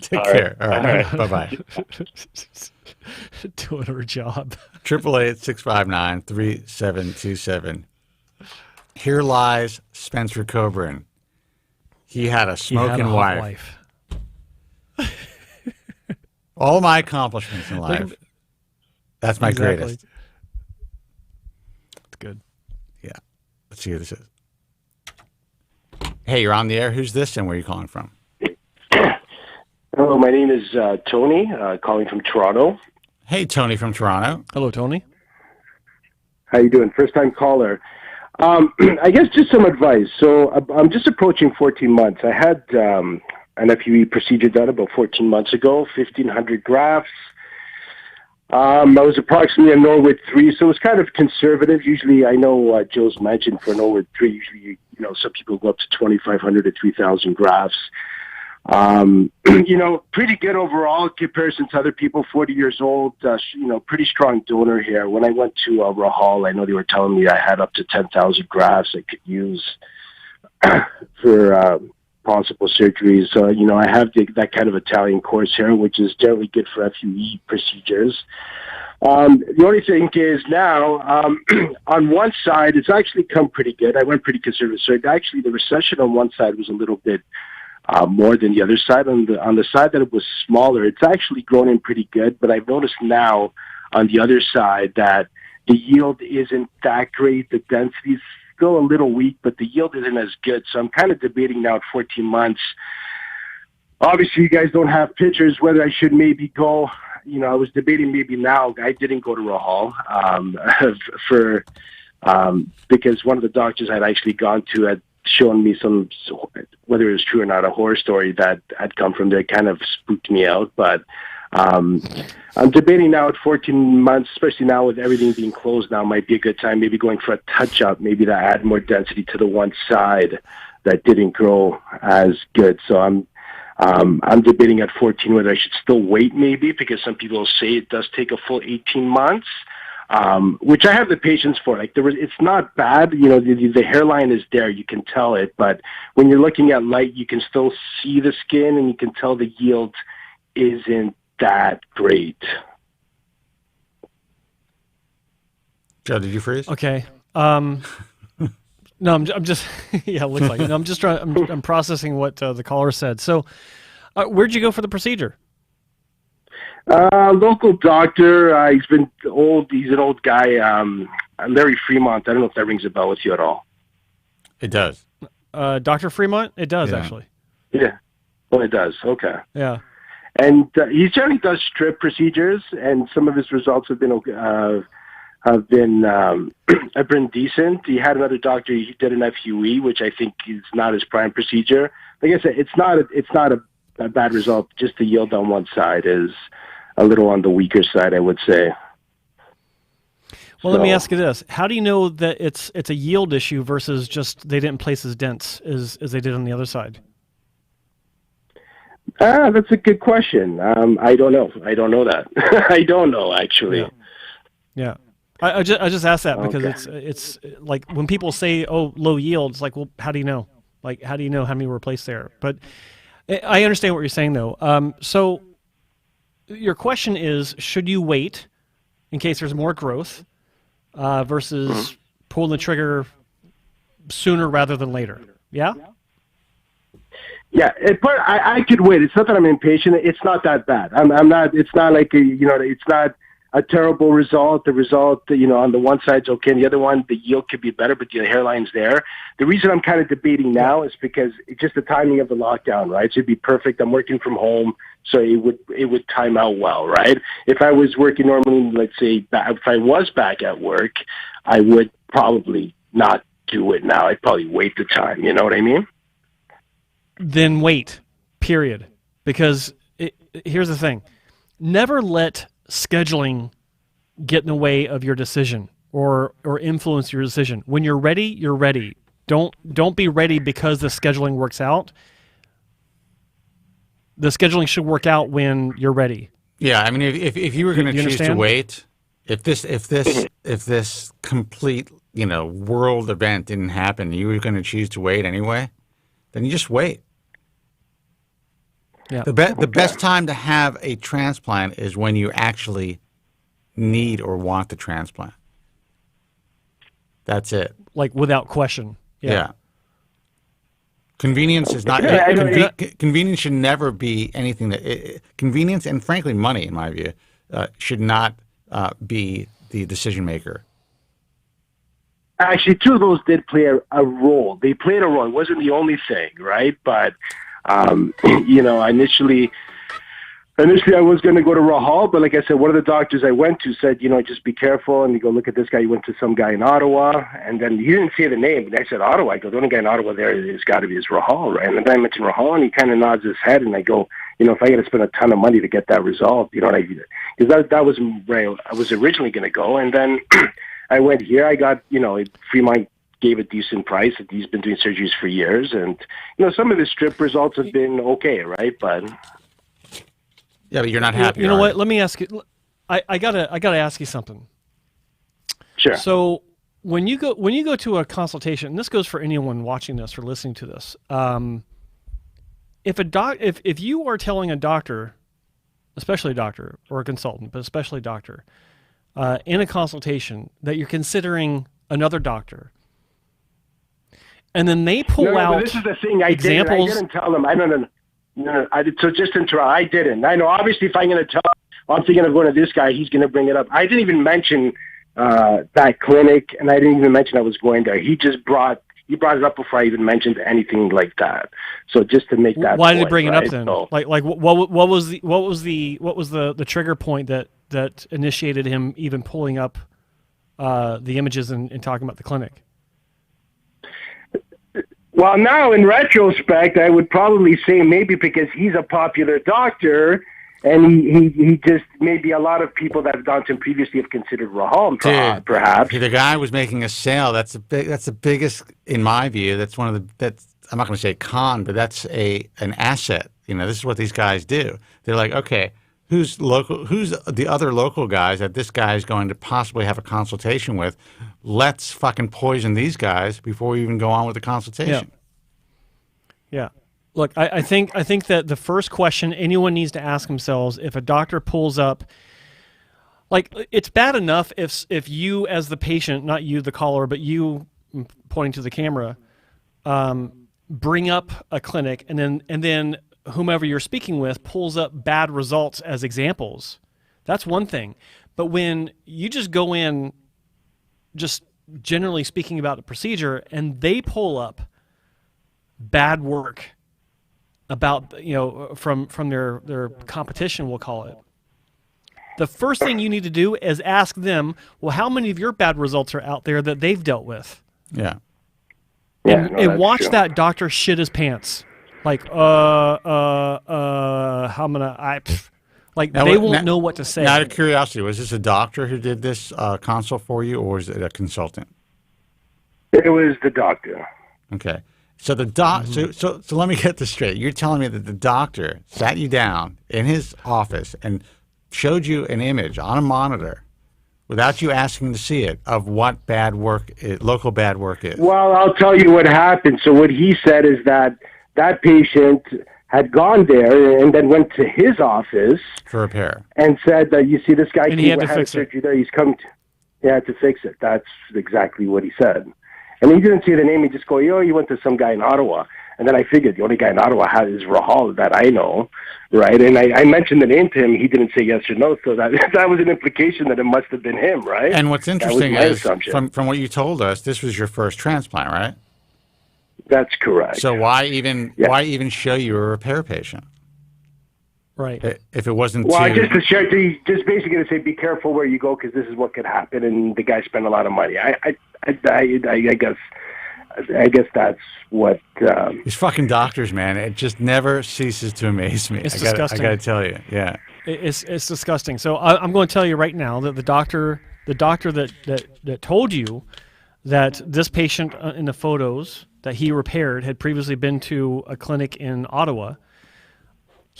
Take care. All right. Bye-bye. Doing her job. 888-659-3727. Here lies Spencer Kobren. He had a smoking wife. All my accomplishments in life. That's my greatest. It's good. Yeah. Let's see who this is. Hey, you're on the air. Who's this and where are you calling from? Hello, my name is Tony, calling from Toronto. Hey, Tony from Toronto. Hello, Tony. How you doing? First-time caller. I guess just some advice. So I'm just approaching 14 months. I had an FUE procedure done about 14 months ago, 1,500 grafts. I was approximately a Norwood 3, so it was kind of conservative. Usually, I know Joe's mentioned for Norwood 3, usually, some people go up to 2,500 to 3,000 grafts. Pretty good overall in comparison to other people, 40 years old, pretty strong donor here. When I went to Rahal, I know they were telling me I had up to 10,000 grafts I could use for possible surgeries. So, I have that kind of Italian course here, which is generally good for FUE procedures. The only thing is now, on one side, it's actually come pretty good. I went pretty conservative. So actually, the recession on one side was a little bit more than the other side. On the side that it was smaller, it's actually grown in pretty good. But I've noticed now on the other side that the yield isn't that great. The density is still a little weak, but the yield isn't as good. So I'm kind of debating now at 14 months. Obviously, you guys don't have pictures whether I should maybe go. I was debating maybe now. I didn't go to Rahal because one of the doctors I'd actually gone to had shown me some, whether it was true or not, a horror story that had come from there, kind of spooked me out. But I'm debating now at 14 months, especially now with everything being closed now, might be a good time, maybe going for a touch-up, maybe to add more density to the one side that didn't grow as good. So I'm debating at 14 whether I should still wait maybe, because some people say it does take a full 18 months. Which I have the patience for. It's not bad. The hairline is there. You can tell it. But when you're looking at light, you can still see the skin, and you can tell the yield isn't that great. Joe, did you freeze? Okay. No, I'm just. Yeah, it looks like it. No, I'm just trying. I'm processing what the caller said. So, where'd you go for the procedure? Local doctor. He's been old. He's an old guy. Larry Fremont. I don't know if that rings a bell with you at all. It does. Dr. Fremont? It does, actually. Yeah. Well, it does. Okay. Yeah. And he generally does strip procedures, and some of his results have been decent. He had another doctor. He did an FUE, which I think is not his prime procedure. Like I said, it's not a bad result. Just the yield on one side is a little on the weaker side, I would say. Well, let me ask you this: how do you know that it's a yield issue versus just they didn't place as dense as they did on the other side? That's a good question. I don't know. I don't know that. I don't know, actually. Yeah. I just asked that because it's like when people say, "Oh, low yield," it's like, well, how do you know? Like, how do you know how many were placed there? But I understand what you're saying, though. So your question is, should you wait in case there's more growth versus pulling the trigger sooner rather than later? Yeah? Yeah, but I could wait. It's not that I'm impatient. It's not that bad. I'm not. It's not like it's not a terrible result. The result, on the one side's okay, and the other one, the yield could be better, but the hairline's there. The reason I'm kind of debating now is because it's just the timing of the lockdown, right? So it'd be perfect. I'm working from home, so it would time out well, right? If I was working normally, let's say, if I was back at work, I would probably not do it now. I'd probably wait the time. You know what I mean? Then wait, period. Because here's the thing. Never let scheduling get in the way of your decision or influence your decision. When you're ready, you're ready. Don't be ready because the scheduling works out. the scheduling should work out when you're ready. Yeah, I mean, if you were going to choose understand? to wait, if this complete world event didn't happen, you were going to choose to wait anyway, then you just wait. Yeah. The best time to have a transplant is when you actually need or want the transplant. That's it. Like without question. Yeah. Convenience is not. Convenience should never be anything that. Convenience and frankly money, in my view, should not be the decision maker. Actually, two of those did play a role. They played a role. It wasn't the only thing, right? But initially I was going to go to Rahal, but like I said, one of the doctors I went to said, just be careful. And you go, look at this guy. He went to some guy in Ottawa, and then he didn't say the name. And I said, Ottawa. I go, the only guy in Ottawa there has got to be Rahal, right? And then I mentioned Rahal, and he kind of nods his head, and I go, if I got to spend a ton of money to get that resolved, because that was where I was originally going to go. And then I went here. I got, Fremont gave a decent price. He's been doing surgeries for years, and some of his strip results have been okay, right? But yeah, but you're not happy. You know what? Let me ask you. I gotta ask you something. Sure. So when you go to a consultation, and this goes for anyone watching this or listening to this, if you are telling a doctor, especially a doctor or a consultant, but especially a doctor, in a consultation that you're considering another doctor, and then they pull out but this is the thing. examples. I didn't tell them. No, so just to interrupt, I didn't. I know, obviously, if I'm going to tell, I'm thinking of going to this guy, he's going to bring it up. I didn't even mention that clinic, and I didn't even mention I was going there. He brought it up before I even mentioned anything like that. So just to make that. Why did point, he bring it right? up then? So, What was the trigger point that initiated him even pulling up the images and talking about the clinic? Well, now in retrospect, I would probably say maybe because he's a popular doctor, and he just maybe a lot of people that have gone to him previously have considered Rahal, perhaps. The guy was making a sale. That's the biggest, in my view. That's one of the. I'm not going to say con, but that's an asset. This is what these guys do. They're like, okay, who's the other local guys that this guy is going to possibly have a consultation with? Let's fucking poison these guys before we even go on with the consultation. Yeah. Look, I think that the first question anyone needs to ask themselves, if a doctor pulls up, like, it's bad enough if you as the patient, not you the caller, but you pointing to the camera, bring up a clinic and then whomever you're speaking with pulls up bad results as examples. That's one thing. But when you just go in just generally speaking about the procedure and they pull up bad work about, from their competition, we'll call it, the first thing you need to do is ask them, well, how many of your bad results are out there that they've dealt with? Yeah. And watch that doctor shit his pants. Like, how am they won't know what to say. Out of curiosity, was this a doctor who did this consult for you, or was it a consultant? It was the doctor. Okay. So so let me get this straight. You're telling me that the doctor sat you down in his office and showed you an image on a monitor without you asking to see it of what local bad work is? Well, I'll tell you what happened. So what he said is that patient had gone there and then went to his office for repair and said that, you see, this guy and he had to fix surgery there. He's come. He had to fix it. That's exactly what he said. And he didn't say the name. He just go, you went to some guy in Ottawa. And then I figured the only guy in Ottawa is Rahal that I know, right? And I mentioned the name to him. He didn't say yes or no, so that was an implication that it must have been him, right? And what's interesting is, from what you told us, this was your first transplant, right? That's correct. So why even show you a repair patient? Right. If it wasn't just basically to say, be careful where you go because this is what could happen, and the guy spent a lot of money. I guess that's what these fucking doctors, man. It just never ceases to amaze me. It's disgusting. I got to tell you, yeah, it's disgusting. So I'm going to tell you right now that the doctor that told you that this patient in the photos that he repaired had previously been to a clinic in Ottawa.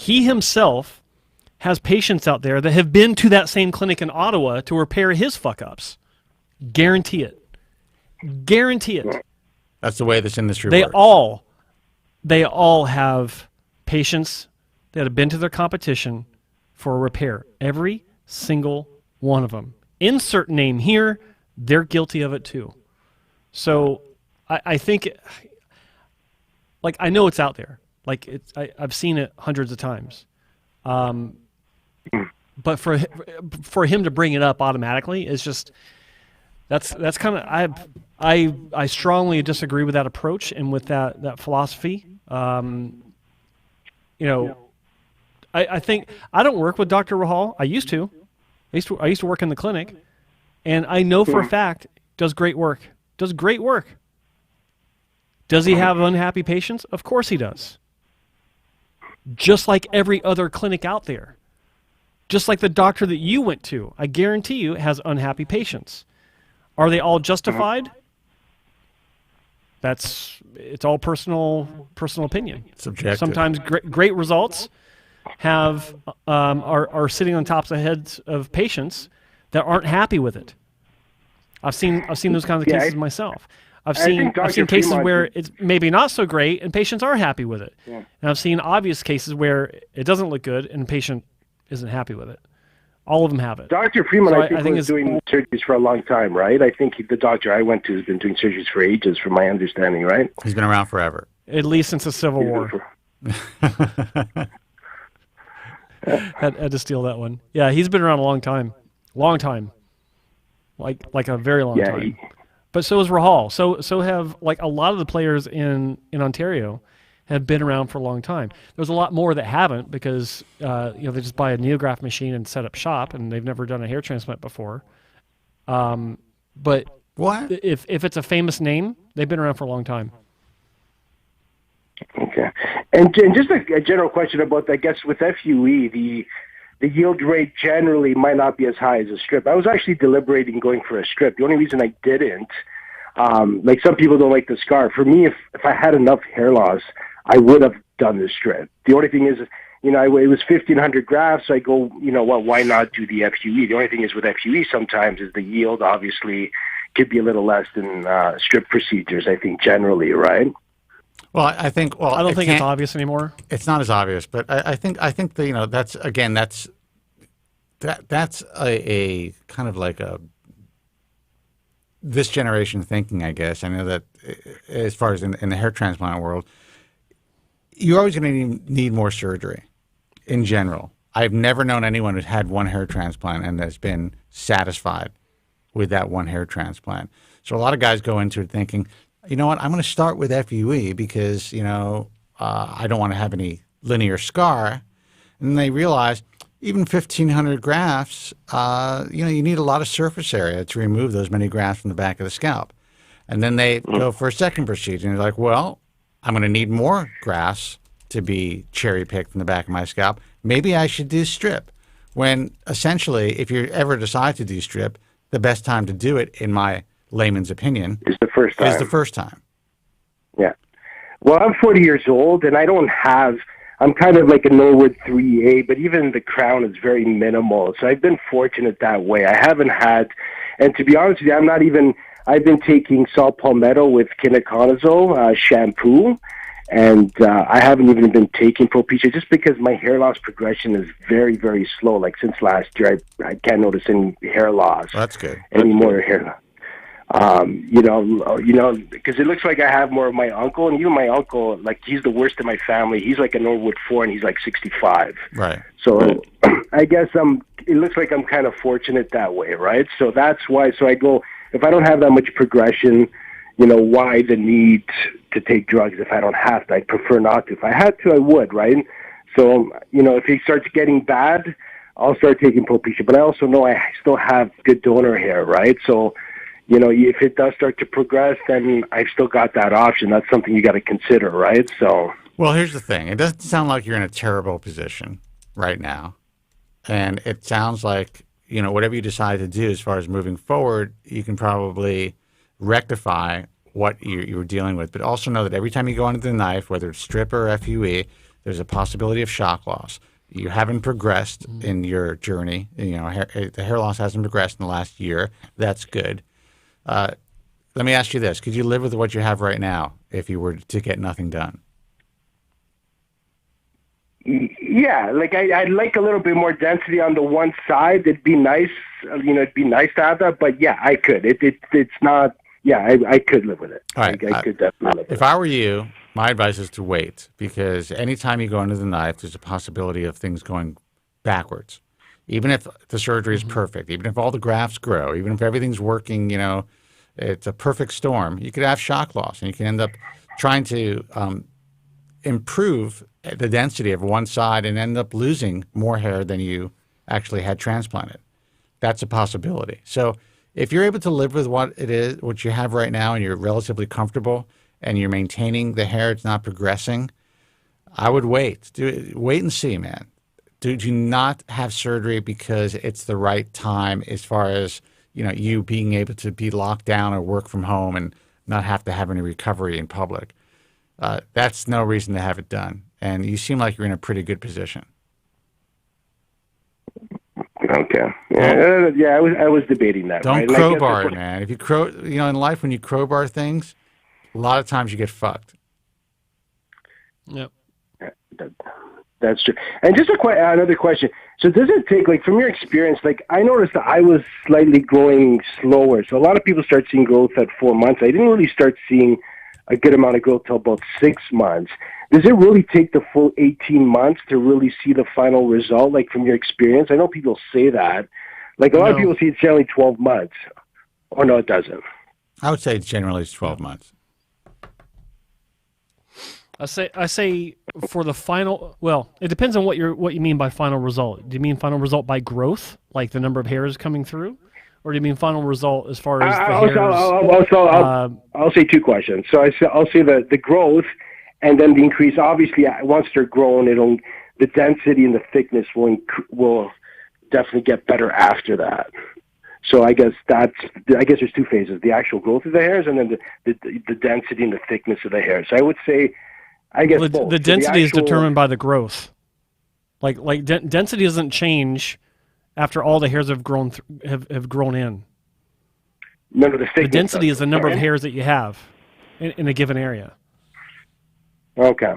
He himself has patients out there that have been to that same clinic in Ottawa to repair his fuck-ups. Guarantee it. Guarantee it. That's the way this industry They works. all have patients that have been to their competition for a repair. Every single one of them. Insert name here, they're guilty of it too. So I think, like, I know it's out there. Like, I've seen it hundreds of times. But for him to bring it up automatically is just, that's kind of, I strongly disagree with that approach and with that philosophy. I think I don't work with Dr. Rahal. I used to work in the clinic, and I know for a fact does great work. Does great work. Does he have unhappy patients? Of course he does. Just like every other clinic out there. Just like the doctor that you went to, I guarantee you, has unhappy patients. Are they all justified? It's all personal opinion. Subjective. Sometimes great results are sitting on tops of heads of patients that aren't happy with it. I've seen those kinds of cases myself. I've seen cases where it's maybe not so great and patients are happy with it. Yeah. And I've seen obvious cases where it doesn't look good and the patient isn't happy with it. All of them have it. Dr. Freeman, so I think was doing surgeries for a long time, right? I think the doctor I went to has been doing surgeries for ages, from my understanding, right? He's been around forever. At least since the Civil War. Had to steal that one. Yeah, he's been around a long time. Long time. Like a very long time. But so is Rahal. So have like a lot of the players in Ontario have been around for a long time. There's a lot more that haven't because they just buy a neograph machine and set up shop, and they've never done a hair transplant before. But what if it's a famous name, they've been around for a long time. Okay, and just a general question about, I guess, with FUE, the yield rate generally might not be as high as a strip. I was actually deliberating going for a strip. The only reason I didn't, like some people don't like the scar. For me, if I had enough hair loss, I would have done the strip. The only thing is, it was 1,500 grafts. So I go, why not do the FUE? The only thing is with FUE sometimes is the yield obviously could be a little less than strip procedures, I think, generally, right? Well, I think. Well, I don't think it's obvious anymore. It's not as obvious, but I think that, that's a kind of like a this generation thinking, I guess. I know that as far as in the hair transplant world, you're always going to need more surgery in general. I've never known anyone who's had one hair transplant and has been satisfied with that one hair transplant. So a lot of guys go into it thinking, you know what, I'm going to start with FUE because, I don't want to have any linear scar. And they realize even 1,500 grafts, you need a lot of surface area to remove those many grafts from the back of the scalp. And then they go for a second procedure. And they're like, well, I'm going to need more grafts to be cherry-picked from the back of my scalp. Maybe I should do strip. When essentially, if you ever decide to do strip, the best time to do it, in my layman's opinion, is the first time. Yeah. Well, I'm 40 years old, and I'm kind of like a Norwood 3A, but even the crown is very minimal. So I've been fortunate that way. I haven't had, and to be honest with you, I've been taking saw palmetto with ketoconazole shampoo, and I haven't even been taking Propecia just because my hair loss progression is very, very slow. Like since last year, I can't notice any hair loss. Well, that's good. Any more hair loss. Because it looks like I have more of my uncle, and even my uncle, like he's the worst in my family. He's like a Norwood 4, and he's like 65. Right. So I guess it looks like I'm kind of fortunate that way, right? So that's why. So I go, if I don't have that much progression, why the need to take drugs if I don't have to? I prefer not to. If I had to, I would, right? So, if it starts getting bad, I'll start taking Propecia. But I also know I still have good donor hair, right? So, if it does start to progress, then I've still got that option. That's something you got to consider, right? So, well, here's the thing. It doesn't sound like you're in a terrible position right now. And it sounds like, whatever you decide to do as far as moving forward, you can probably rectify what you're dealing with. But also know that every time you go under the knife, whether it's strip or FUE, There's a possibility of shock loss. You haven't progressed in your journey. The hair loss hasn't progressed in the last year. That's good. Let me ask you this. Could you live with what you have right now if you were to get nothing done? Yeah, like I'd like a little bit more density on the one side. It'd be nice, it'd be nice to have that. But yeah, I could. It's not. Yeah, I could live with it. All right, I could definitely live with if I were you, my advice is to wait, because anytime you go under the knife, there's a possibility of things going backwards. Even if the surgery is perfect, even if all the grafts grow, even if everything's working, it's a perfect storm, you could have shock loss, and you can end up trying to improve the density of one side and end up losing more hair than you actually had transplanted. That's a possibility. So if you're able to live with what you have right now, and you're relatively comfortable and you're maintaining the hair, it's not progressing, I would wait. Wait and see, man. Do not have surgery because it's the right time as far as you being able to be locked down or work from home and not have to have any recovery in public. That's no reason to have it done. And you seem like you're in a pretty good position. Okay. Yeah, I was debating that. Don't right? crowbar it, man. If you in life, when you crowbar things, a lot of times you get fucked. Yep. That's true. And just another question. So does it take, like, from your experience, like, I noticed that I was slightly growing slower. So a lot of people start seeing growth at 4 months. I didn't really start seeing a good amount of growth till about 6 months. Does it really take the full 18 months to really see the final result, like, from your experience? I know people say that. Like, a lot of people see it's generally 12 months. Or no, it doesn't. I would say it's generally 12 months. I say for the final. Well, it depends on what you mean by final result. Do you mean final result by growth, like the number of hairs coming through, or do you mean final result as far as the hairs? I'll say two questions. So I'll say the growth, and then the increase. Obviously, once they're grown, the density and the thickness will definitely get better after that. So I guess there's two phases: the actual growth of the hairs, and then the density and the thickness of the hairs. So I would say, I guess both. The density is determined by the growth. Like density doesn't change after all the hairs have grown have grown in. No, the thickness. The density is the number of hairs that you have in a given area. Okay.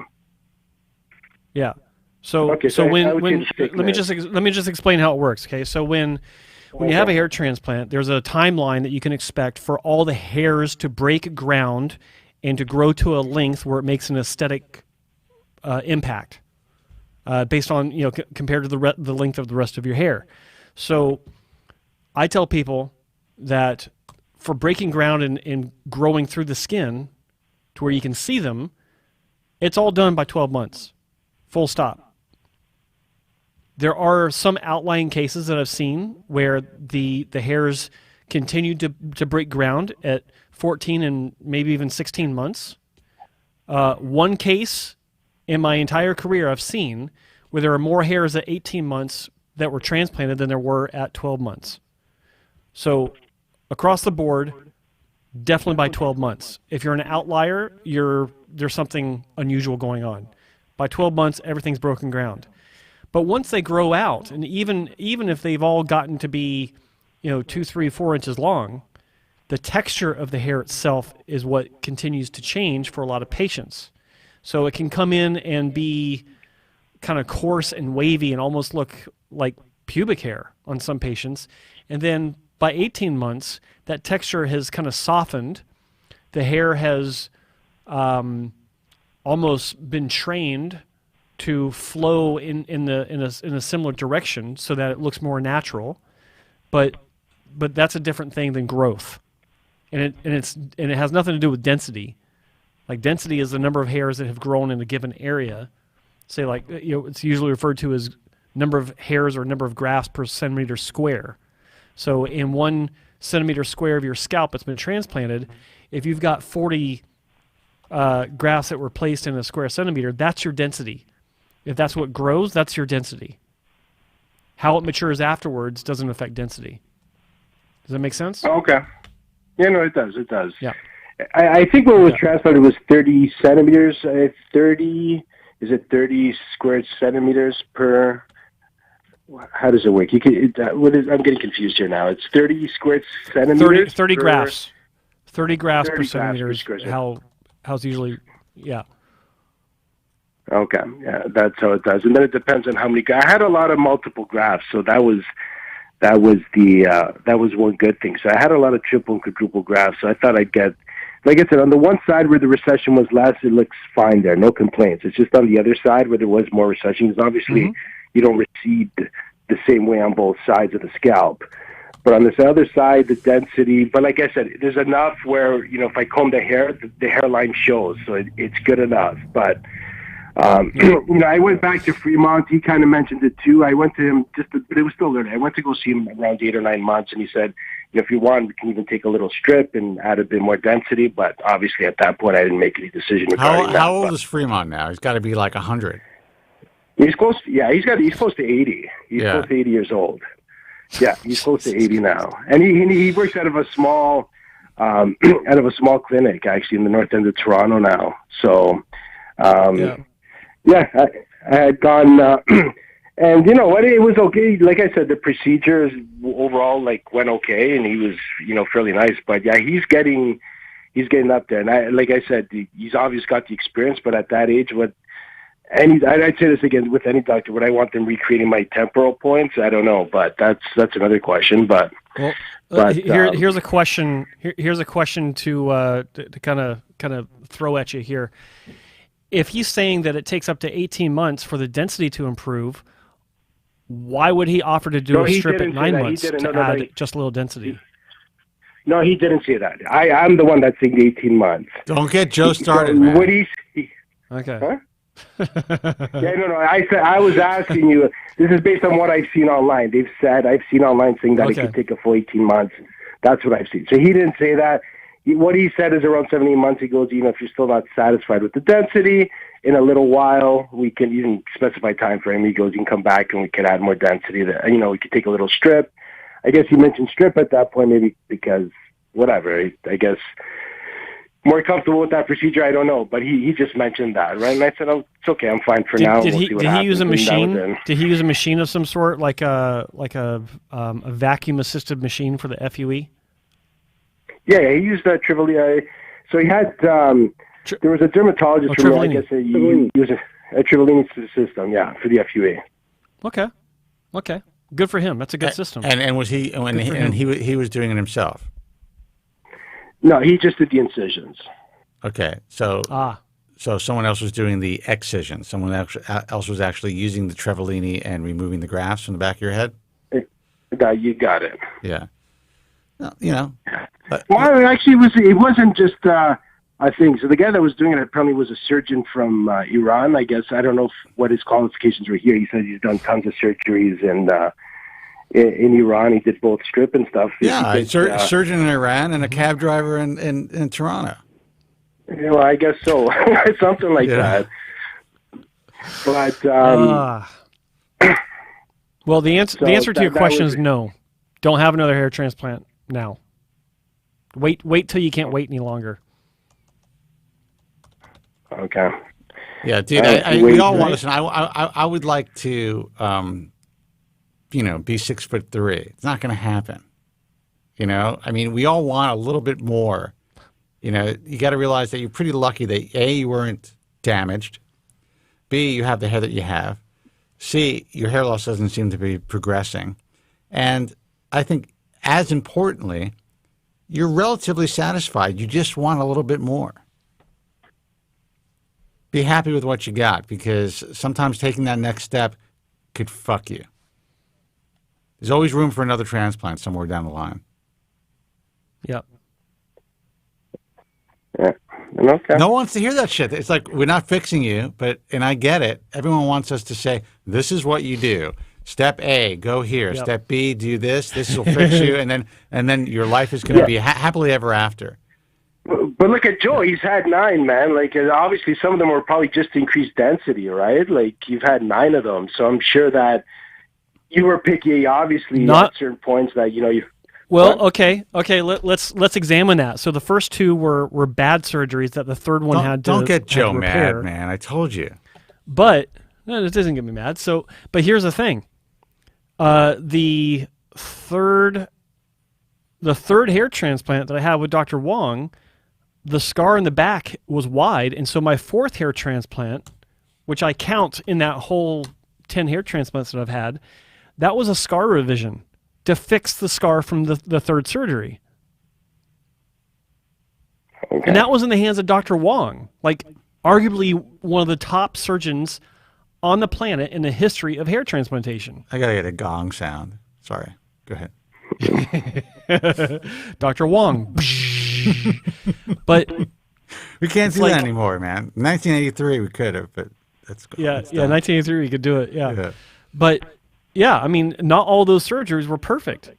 Yeah. So when let me just explain how it works. Okay. So when you have a hair transplant, there's a timeline that you can expect for all the hairs to break ground and to grow to a length where it makes an aesthetic impact based on compared to the length of the rest of your hair. So I tell people that for breaking ground and growing through the skin to where you can see them, it's all done by 12 months, full stop. There are some outlying cases that I've seen where the hairs continue to break ground at 14 and maybe even 16 months. One case in my entire career I've seen where there are more hairs at 18 months that were transplanted than there were at 12 months. So across the board, definitely by 12 months. If you're an outlier, there's something unusual going on. By 12 months, everything's broken ground. But once they grow out, and even if they've all gotten to be 2, 3, 4 inches long, the texture of the hair itself is what continues to change for a lot of patients. So it can come in and be kind of coarse and wavy and almost look like pubic hair on some patients. And then by 18 months, that texture has kind of softened. The hair has almost been trained to flow in a similar direction so that it looks more natural. But that's a different thing than growth. And it has nothing to do with density. Like density is the number of hairs that have grown in a given area. Say it's usually referred to as number of hairs or number of grafts per centimeter square. So in 1 centimeter square of your scalp that's been transplanted, if you've got 40 grafts that were placed in a square centimeter, that's your density. If that's what grows, that's your density. How it matures afterwards doesn't affect density. Does that make sense? Oh, okay. Yeah, no, it does. It does. Yeah. I think what was transplanted was 30 centimeters. 30. is it 30 square centimeters per? How does it work? You can. I'm getting confused here now. It's 30 square centimeters. 30 per, grafts. 30 grafts 30 per centimeters. grafts per How's usually, yeah. Okay, yeah, that's how it does, and then it depends on how many. I had a lot of multiple grafts, so that was one good thing. So I had a lot of triple and quadruple grafts, so I thought I'd get, like I said, on the one side where the recession was less, it looks fine there, no complaints. It's just on the other side where there was more recession, because obviously you don't recede the same way on both sides of the scalp. But on this other side, the density, but like I said, there's enough where, if I comb the hair, the hairline shows, so it's good enough. But, I went back to Fremont. He kind of mentioned it too. I went to him but it was still early. I went to go see him around 8 or 9 months, and he said, if you want, we can even take a little strip and add a bit more density. But obviously at that point, I didn't make any decision regarding that. How old is Fremont now? He's got to be like 100. He's close. He's close to 80. He's close to 80 years old. Yeah, he's close to 80 now, and he works out of a small clinic actually in the north end of Toronto now. So, I had gone, and you know what, it was okay. Like I said, the procedures overall went okay, and he was fairly nice. But yeah, he's getting up there, and I said, he's obviously got the experience, but at that age, I'd say this again with any doctor, would I want them recreating my temporal points? I don't know, but that's another question. But here's a question. Here's a question to kind of throw at you here. If he's saying that it takes up to 18 months for the density to improve, why would he offer to do a strip at 9 months to add just a little density? No, he didn't say that. I'm the one that's saying the 18 months. Don't get Joe started, man. What okay. Huh? No. I was asking you. This is based on what I've seen online. I've seen online saying that it could take a full 18 months. That's what I've seen. So he didn't say that. What he said is around 17 months. He goes, if you're still not satisfied with the density, in a little while you can specify time frame. He goes, you can come back and we can add more density. We could take a little strip. I guess he mentioned strip at that point, maybe because whatever. I guess. More comfortable with that procedure, I don't know, but he just mentioned that, right? And I said, "Oh, it's okay, I'm fine for now." Did he use a machine? Did he use a machine of some sort, like a vacuum assisted machine for the FUE? Yeah, he used a Trivellini. So he had there was a dermatologist from I guess he used a Trivellini system, for the FUE. Okay, good for him. That's a good system. And was he he was doing it himself? No, he just did the incisions. Okay, so someone else was doing the excision. Someone else was actually using the Trivellini and removing the grafts from the back of your head? You got it. Yeah. Well, actually, it wasn't just a thing. So the guy that was doing it apparently was a surgeon from Iran, I guess. I don't know what his qualifications were here. He said he's done tons of surgeries in Iran. He did both strip and stuff. Yeah, surgeon in Iran and a cab driver in Toronto. Well, I guess so. Something like that. But well, the answer to your question is no. Don't have another hair transplant now. Wait till you can't wait any longer. Okay. Yeah, dude. We all want to listen. I would like to. Be 6'3". It's not going to happen. I mean, we all want a little bit more. You got to realize that you're pretty lucky that A, you weren't damaged. B, you have the hair that you have. C, your hair loss doesn't seem to be progressing. And I think, as importantly, you're relatively satisfied. You just want a little bit more. Be happy with what you got, because sometimes taking that next step could fuck you. There's always room for another transplant somewhere down the line. Yep. Yeah. Okay. No one wants to hear that shit. It's like, we're not fixing you, and I get it. Everyone wants us to say, this is what you do. Step A, go here. Yep. Step B, do this. This will fix you, and then your life is going to be happily ever after. But look at Joe. He's had 9, man. Obviously, some of them were probably just increased density, right? You've had 9 of them, so I'm sure that you were picky, obviously, at certain points that you. Well, what? okay. Let's examine that. So the first 2 were bad surgeries that the third one had to don't get Joe mad, man. I told you. But no, this doesn't get me mad. So, but here's the thing: the third hair transplant that I had with Dr. Wong, the scar in the back was wide, and so my fourth hair transplant, which I count in that whole 10 hair transplants that I've had, that was a scar revision to fix the scar from the third surgery. Okay. And that was in the hands of Dr. Wong, like arguably one of the top surgeons on the planet in the history of hair transplantation. I gotta get a gong sound. Sorry. Go ahead. Dr. Wong. But we can't do that anymore, man. 1983 we could have, but that's good. Yeah, 1983 we could do it. Yeah. But yeah, I mean, not all those surgeries were perfect.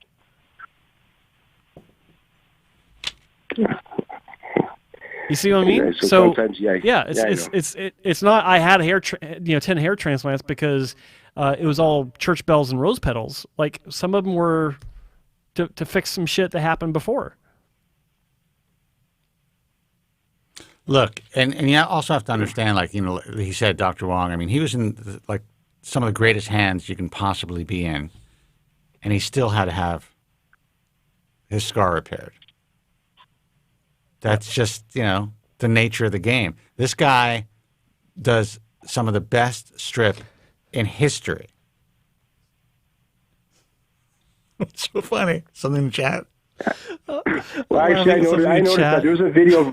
You see what I mean? So it's not. I had 10 hair transplants because it was all church bells and rose petals. Like some of them were to fix some shit that happened before. Look, and you also have to understand, like, you know, he said, Dr. Wong, I mean, he was in, like, some of the greatest hands you can possibly be in, and he still had to have his scar repaired. That's just, you know, the nature of the game. This guy does some of the best strip in history. It's so funny. Something in the chat. Well, actually, I noticed that there was a video.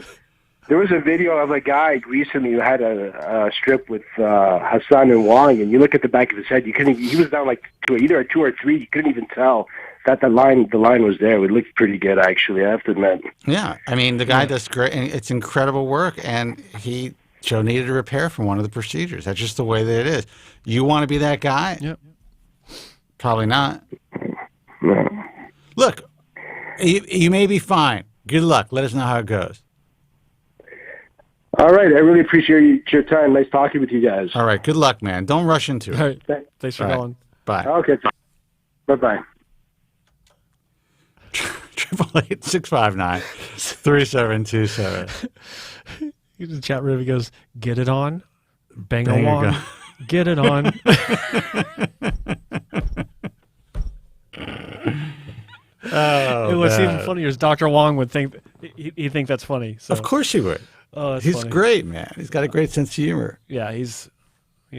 There was a video of a guy recently who had a strip with Hassan and Wong, and you look at the back of his head, you couldn't. He was down like to either a 2 or 3. You couldn't even tell that the line was there. It looked pretty good, actually. I have to admit. Yeah, I mean, the guy does great, and it's incredible work. And Joe needed a repair from one of the procedures. That's just the way that it is. You want to be that guy? Yep. Probably not. No. Look, you may be fine. Good luck. Let us know how it goes. All right. I really appreciate your time. Nice talking with you guys. All right. Good luck, man. Don't rush into it. All right. Thanks for calling. Bye. Okay. Bye-bye. 888-659-3727. The chat room goes, get it on. Bang on. Get it on. Oh, what's even funnier is Dr. Wong would think he'd think that's funny. So. Of course he would. Oh, that's he's funny. Great, man. He's got a great sense of humor. Yeah, he's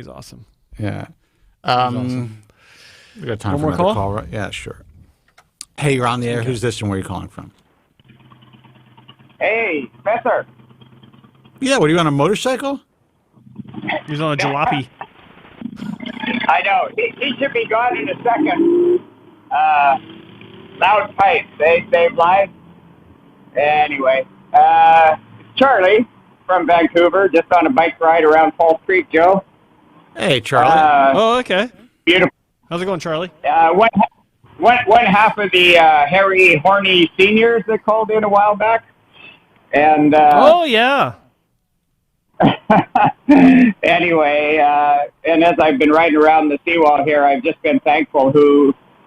awesome. Yeah. Awesome. We got time One for more another call? Right? Yeah, sure. Hey, you're on the air. Okay. Who's this and where are you calling from? Hey, Spencer. Yeah, what are you on a motorcycle? He's on a jalopy. I know. He should be gone in a second. Loud pipes. They save lives. Anyway, Charlie from Vancouver, just on a bike ride around Falls Creek, Joe. Hey, Charlie. Okay. Beautiful. How's it going, Charlie? One half of the hairy, horny seniors that called in a while back. And oh, yeah. Anyway, and as I've been riding around the seawall here, I've just been thankful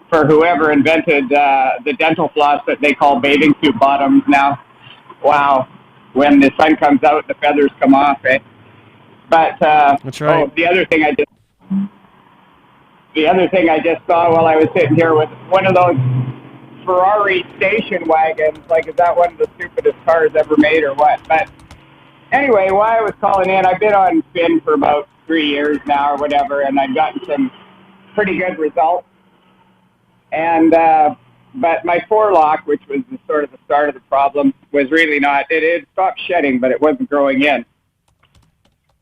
for whoever invented the dental floss that they call bathing suit bottoms now. Wow. When the sun comes out, the feathers come off, eh? But that's right. Oh, the other thing I just saw while I was sitting here was one of those Ferrari station wagons. Like, is that one of the stupidest cars ever made or what? But anyway, why I was calling in, I've been on spin for about 3 years now or whatever, and I've gotten some pretty good results. And but my forelock, which was sort of the start of the problem, was really not. It stopped shedding, but it wasn't growing in.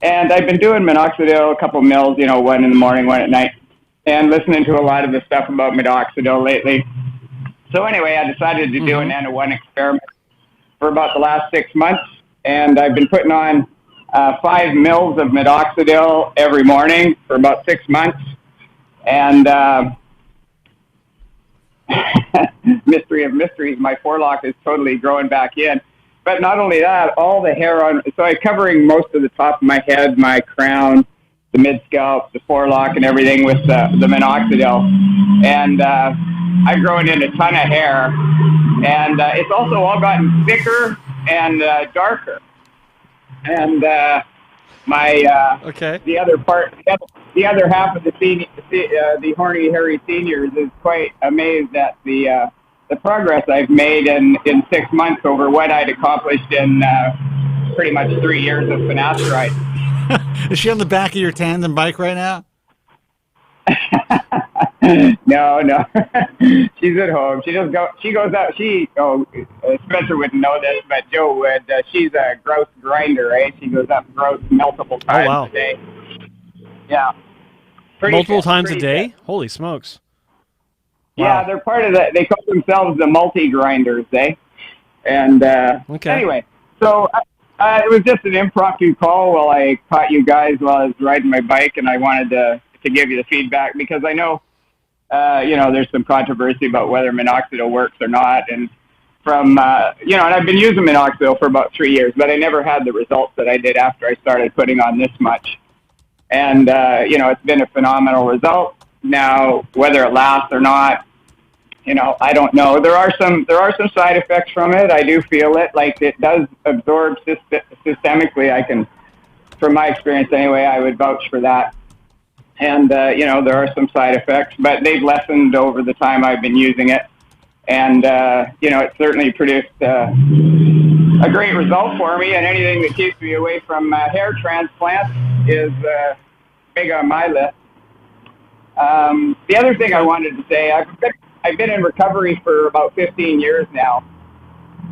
And I've been doing Minoxidil, a couple mils, one in the morning, one at night, and listening to a lot of the stuff about Minoxidil lately. So anyway, I decided to do an N-1 experiment for about the last 6 months, and I've been putting on 5 mils of Minoxidil every morning for about 6 months. And mystery of mysteries, my forelock is totally growing back in. But not only that, all the hair on, so I'm covering most of the top of my head, my crown, the mid-scalp, the forelock, and everything with the Minoxidil. And I've grown in a ton of hair. And it's also all gotten thicker and darker. And my okay. the other part, the other half of the horny hairy seniors is quite amazed at the progress I've made in 6 months over what I'd accomplished in pretty much 3 years of finasteride. Is she on the back of your tandem bike right now? No. She's at home. She goes out. Spencer wouldn't know this, but Joe would. She's a gross grinder, right? She goes up gross multiple times a day. Yeah. Multiple times a day? Holy smokes. Yeah, they're part of that. They call themselves the multi-grinders, And anyway, so it was just an impromptu call while I caught you guys while I was riding my bike, and I wanted to give you the feedback because I know, there's some controversy about whether minoxidil works or not. And from, and I've been using minoxidil for about 3 years, but I never had the results that I did after I started putting on this much. And, it's been a phenomenal result. Now, whether it lasts or not, I don't know. There are some side effects from it. I do feel it. Like it does absorb systemically. From my experience anyway, I would vouch for that. And, there are some side effects, but they've lessened over the time I've been using it. And, it certainly produced a great result for me. And anything that keeps me away from hair transplant is big on my list. The other thing I wanted to say, I've been in recovery for about 15 years now.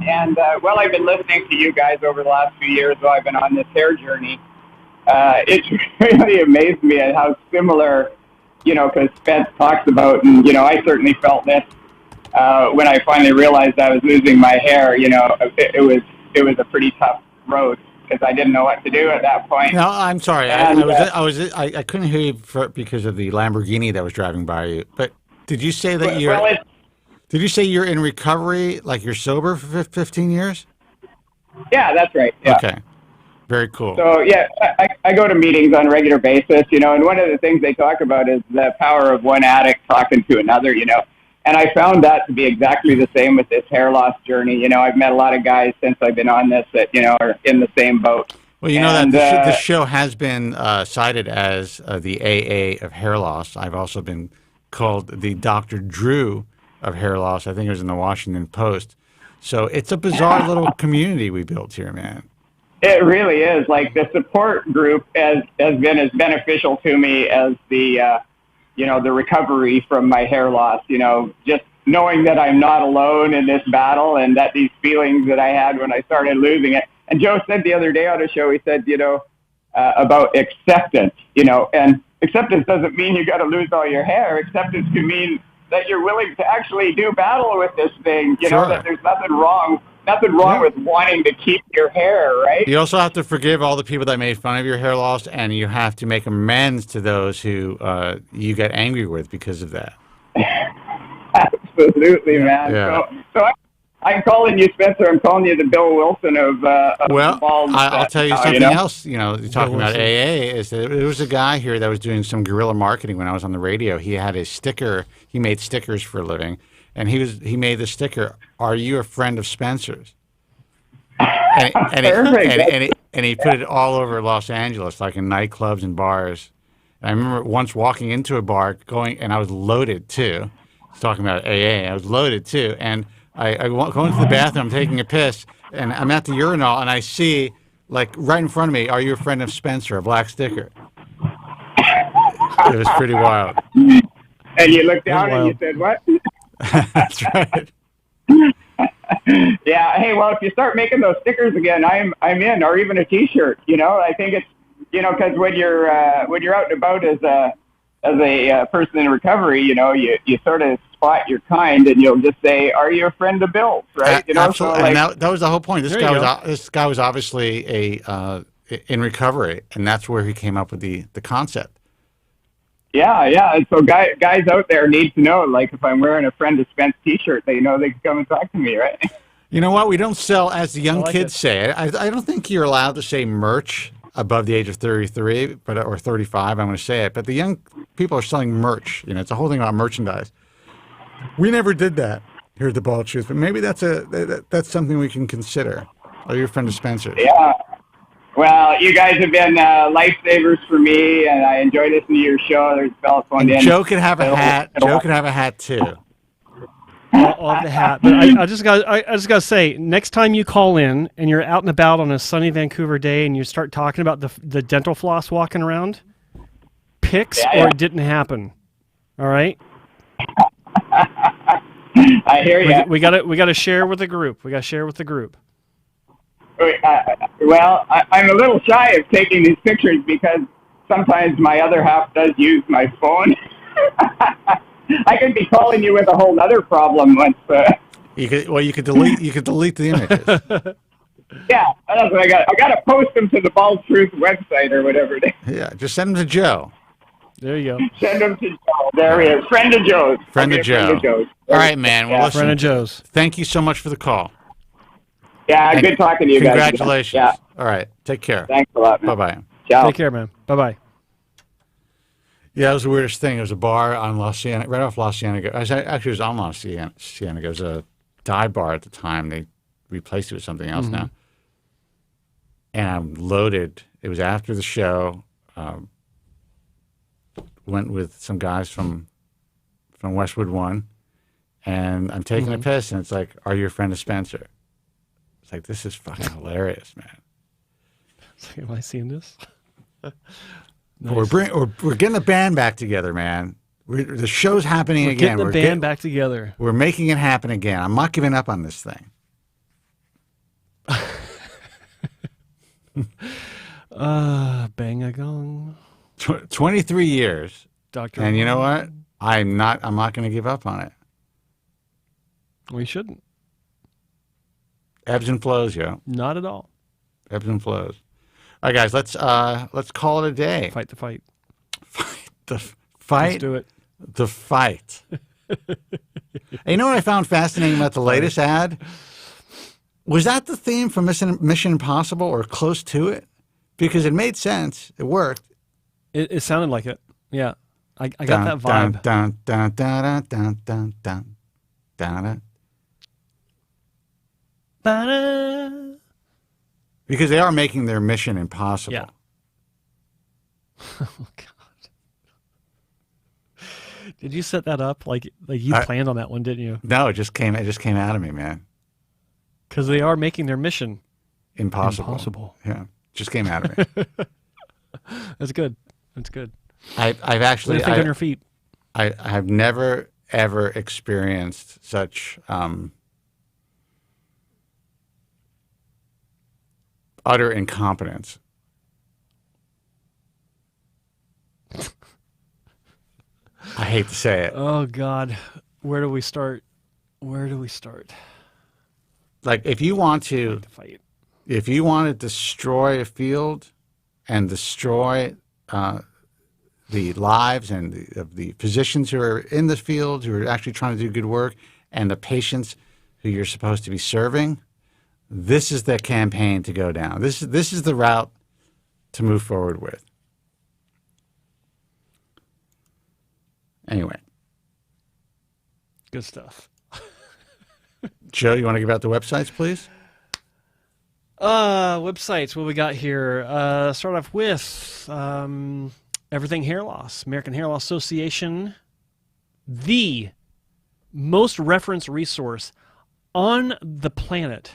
And while I've been listening to you guys over the last few years while I've been on this hair journey, it's really amazed me at how similar, because Spence talks about, and, I certainly felt this when I finally realized I was losing my hair. It was a pretty tough road because I didn't know what to do at that point. No, I'm sorry. I couldn't hear you because of the Lamborghini that was driving by you. But did you say that did you say you're in recovery, like you're sober for 15 years? Yeah, that's right. Yeah. Okay. Very cool. So, yeah, I go to meetings on a regular basis, and one of the things they talk about is the power of one addict talking to another, And I found that to be exactly the same with this hair loss journey. I've met a lot of guys since I've been on this that, are in the same boat. Well, that this show has been cited as the AA of hair loss. I've also been called the Dr. Drew of hair loss. I think it was in the Washington Post. So it's a bizarre little community we built here, man. It really is. Like the support group has been as beneficial to me as the recovery from my hair loss, just knowing that I'm not alone in this battle and that these feelings that I had when I started losing it. And Joe said the other day on the show, he said, about acceptance, and acceptance doesn't mean you got to lose all your hair. Acceptance can mean that you're willing to actually do battle with this thing, that there's nothing wrong with wanting to keep your hair, right? You also have to forgive all the people that made fun of your hair loss, and you have to make amends to those who you get angry with because of that. Absolutely, man. Yeah. So I'm calling you, Spencer. I'm calling you the Bill Wilson of bald. I'll tell you something else. You're talking about AA. Is that there was a guy here that was doing some guerrilla marketing when I was on the radio. He had a sticker. He made stickers for a living. And he made the sticker, "Are you a friend of Spencer's?" And he put it all over Los Angeles, like in nightclubs and bars. And I remember once walking into a bar, and I was loaded too. He's talking about AA. I was loaded too, and I go into the bathroom, taking a piss, and I'm at the urinal, and I see, like right in front of me, "Are you a friend of Spencer?" A black sticker. It was pretty wild. And you looked down and you said, "What?" That's right. Yeah. Hey, well, if you start making those stickers again, I'm in, or even a T-shirt. I think it's because when you're out and about as a person in recovery, you sort of spot your kind, and you'll just say, "Are you a friend of Bill's?" Right? Absolutely. So, and that was the whole point. This guy was obviously in recovery, and that's where he came up with the concept. Yeah. And so guys out there need to know, like, if I'm wearing a Friend of Spence T-shirt, they know they can come and talk to me, right? You know what? We don't sell, as the young kids say. I don't think you're allowed to say merch above the age of 33, or 35. I'm going to say it, but the young people are selling merch. It's a whole thing about merchandise. We never did that here at the Bald Truth, but maybe that's something we can consider. Are you a friend of Spencer's? Yeah. Well, you guys have been lifesavers for me, and I enjoy listening to your show. There's a fellow phoned in. Joe can have a hat. Joe can have a hat too. All of the hat, but I just gotta say, next time you call in and you're out and about on a sunny Vancouver day and you start talking about the dental floss walking around, pics or it didn't happen. All right. I hear you. We gotta share with the group. We gotta share with the group. Well, I'm a little shy of taking these pictures because sometimes my other half does use my phone. I could be calling you with a whole other problem once. You could delete the images. Yeah, that's what I got. I got to post them to the Bald Truth website or whatever it is. Yeah, just send them to Joe. There you go. Send them to Joe. There he is. Friend of Joe's. Friend of Joe. All right, man. Well, listen, friend of Joe's. Thank you so much for the call. Yeah, good talking to you guys. Congratulations. Yeah. All right. Take care. Thanks a lot, man. Bye-bye. Ciao. Take care, man. Bye-bye. Yeah, it was the weirdest thing. It was a bar on La Cienega, right off La Cienega. It was on La Cienega. It was a dive bar at the time. They replaced it with something else now. And I'm loaded. It was after the show. Went with some guys from Westwood One. And I'm taking a piss, and it's like, are you a friend of Spencer? It's like, this is fucking hilarious, man. It's like, am I seeing this? Nice. We're getting the band back together, man. The show's happening again. We're getting the band back together. We're making it happen again. I'm not giving up on this thing. Bang a gong. 23 years. Dr. And you know what? I'm not going to give up on it. We shouldn't. Ebbs and flows, yo. Not at all. Ebbs and flows. All right, guys, let's call it a day. Fight the fight. Fight the fight. Let's do it. The fight. Hey, you know what I found fascinating about the latest ad? Was that the theme from Mission Impossible or close to it? Because it made sense. It worked. It sounded like it. Yeah. I got that vibe. Dun, dun, dun, dun, dun, dun, dun, dun. Because they are making their mission impossible. Yeah. Oh God! Did you set that up? Like you planned on that one, didn't you? No, it just came out of me, man. Because they are making their mission impossible. Yeah, just came out of me. That's good. That's good. I've actually think on your feet. I have never ever experienced such utter incompetence. I hate to say it. Oh God, where do we start? Where do we start? Like, if you want to destroy a field and destroy the lives of the physicians who are in the field, who are actually trying to do good work, and the patients who you're supposed to be serving, this is the campaign to go down. This is the route to move forward with. Anyway. Good stuff. Joe, you want to give out the websites, please? Websites. What we got here? Start off with Everything Hair Loss, American Hair Loss Association, the most referenced resource on the planet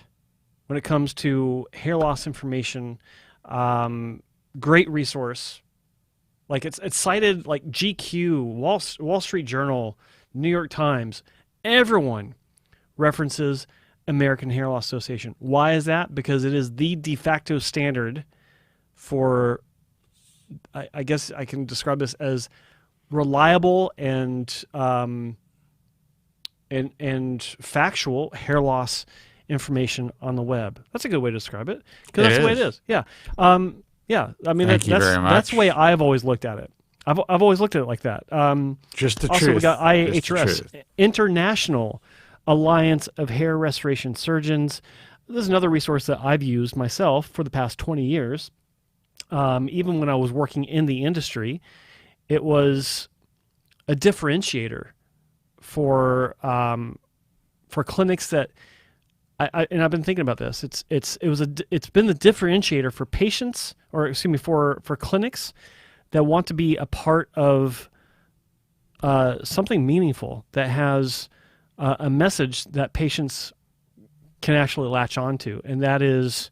when it comes to hair loss information. Great resource. Like it's cited like GQ, Wall Street Journal, New York Times. Everyone references American Hair Loss Association. Why is that? Because it is the de facto standard for, I guess I can describe this as reliable and factual hair loss information on the web. That's a good way to describe it, because that's the way it is. Yeah. Yeah. I mean, that's the way I've always looked at it. I've always looked at it like that. Just the also, truth. we got IAHRS, truth. International Alliance of Hair Restoration Surgeons. This is another resource that I've used myself for the past 20 years. Even when I was working in the industry, it was a differentiator for clinics that and I've been thinking about this. It's been the differentiator for patients, or excuse me, for clinics that want to be a part of something meaningful that has a message that patients can actually latch onto, and that is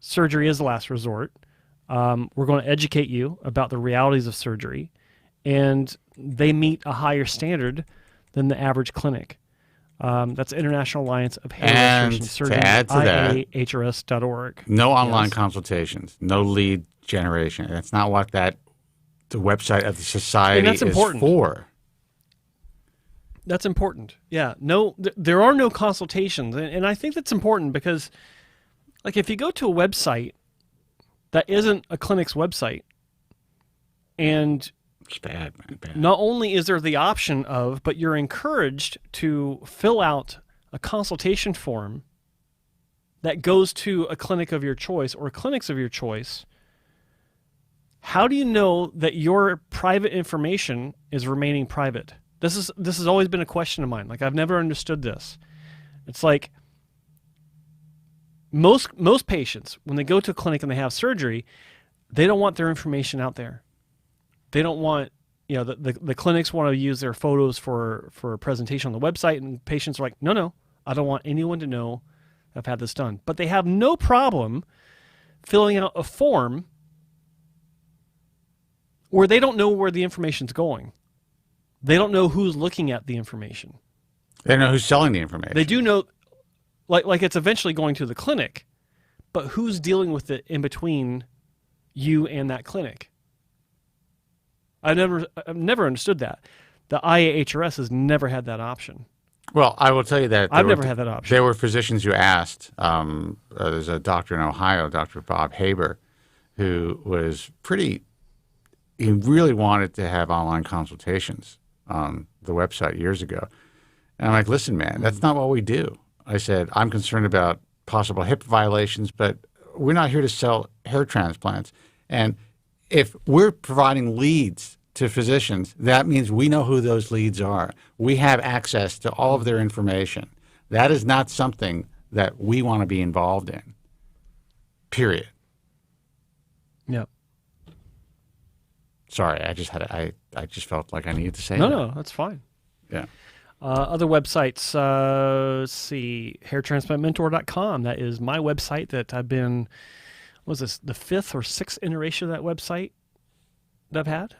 surgery is the last resort. We're going to educate you about the realities of surgery, and they meet a higher standard than the average clinic. That's International Alliance of Hair Restoration Surgeons, to add to that, IAHRS.org. No online consultations, no lead generation. That's not what the website of the society is for. That's important. Yeah. No, there are no consultations. And I think that's important because, like, if you go to a website that isn't a clinic's website, and it's bad, man. Bad. Not only is there the option of, but you're encouraged to fill out a consultation form that goes to a clinic of your choice or clinics of your choice. How do you know that your private information is remaining private? This has always been a question of mine. Like, I've never understood this. It's like most patients, when they go to a clinic and they have surgery, they don't want their information out there. They don't want, the clinics want to use their photos for a presentation on the website, and patients are like, no, I don't want anyone to know I've had this done. But they have no problem filling out a form where they don't know where the information's going. They don't know who's looking at the information. They know who's selling the information. They do know, like it's eventually going to the clinic, but who's dealing with it in between you and that clinic? I've never understood that. The IAHRS has never had that option. Well, I will tell you that I've never had that option. There were physicians who asked. There's a doctor in Ohio, Dr. Bob Haber, who was he really wanted to have online consultations on the website years ago. And I'm like, listen, man, that's not what we do. I said, I'm concerned about possible HIPAA violations, but we're not here to sell hair transplants. And if we're providing leads to physicians, that means we know who those leads are. We have access to all of their information. That is not something that we want to be involved in, period. Yep. Sorry, I just felt like I needed to say that. No, that's fine. Yeah. Other websites, let's see, hairtransplantmentor.com. That is my website that I've been, was this the 5th or 6th iteration of that website that I've had?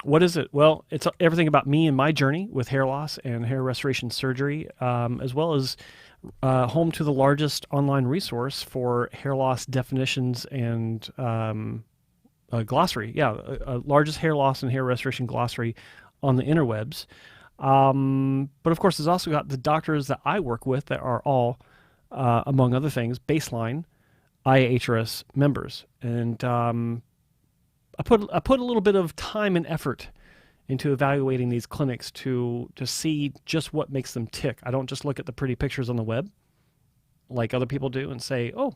What is it? Well, it's everything about me and my journey with hair loss and hair restoration surgery, as well as home to the largest online resource for hair loss definitions and glossary. Yeah, largest hair loss and hair restoration glossary on the interwebs. But of course, there's also got the doctors that I work with that are all, among other things, baseline IAHRS members. And I put a little bit of time and effort into evaluating these clinics to see just what makes them tick. I don't just look at the pretty pictures on the web like other people do and say, oh,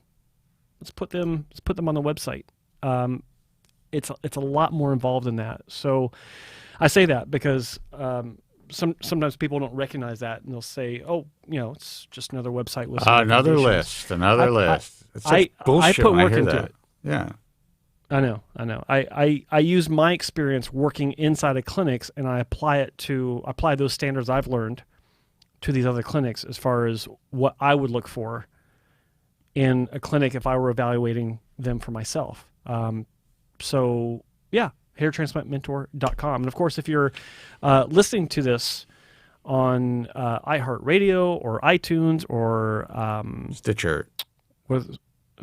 let's put them on the website. It's a lot more involved than that. So I say that because sometimes people don't recognize that, and they'll say, "Oh, it's just another website with another list." It's such bullshit. I put work into it. Yeah, I know. I use my experience working inside of clinics, and I apply those standards I've learned to these other clinics as far as what I would look for in a clinic if I were evaluating them for myself. So yeah, hairtransplantmentor.com. And of course, if you're listening to this on iHeartRadio or iTunes or Stitcher,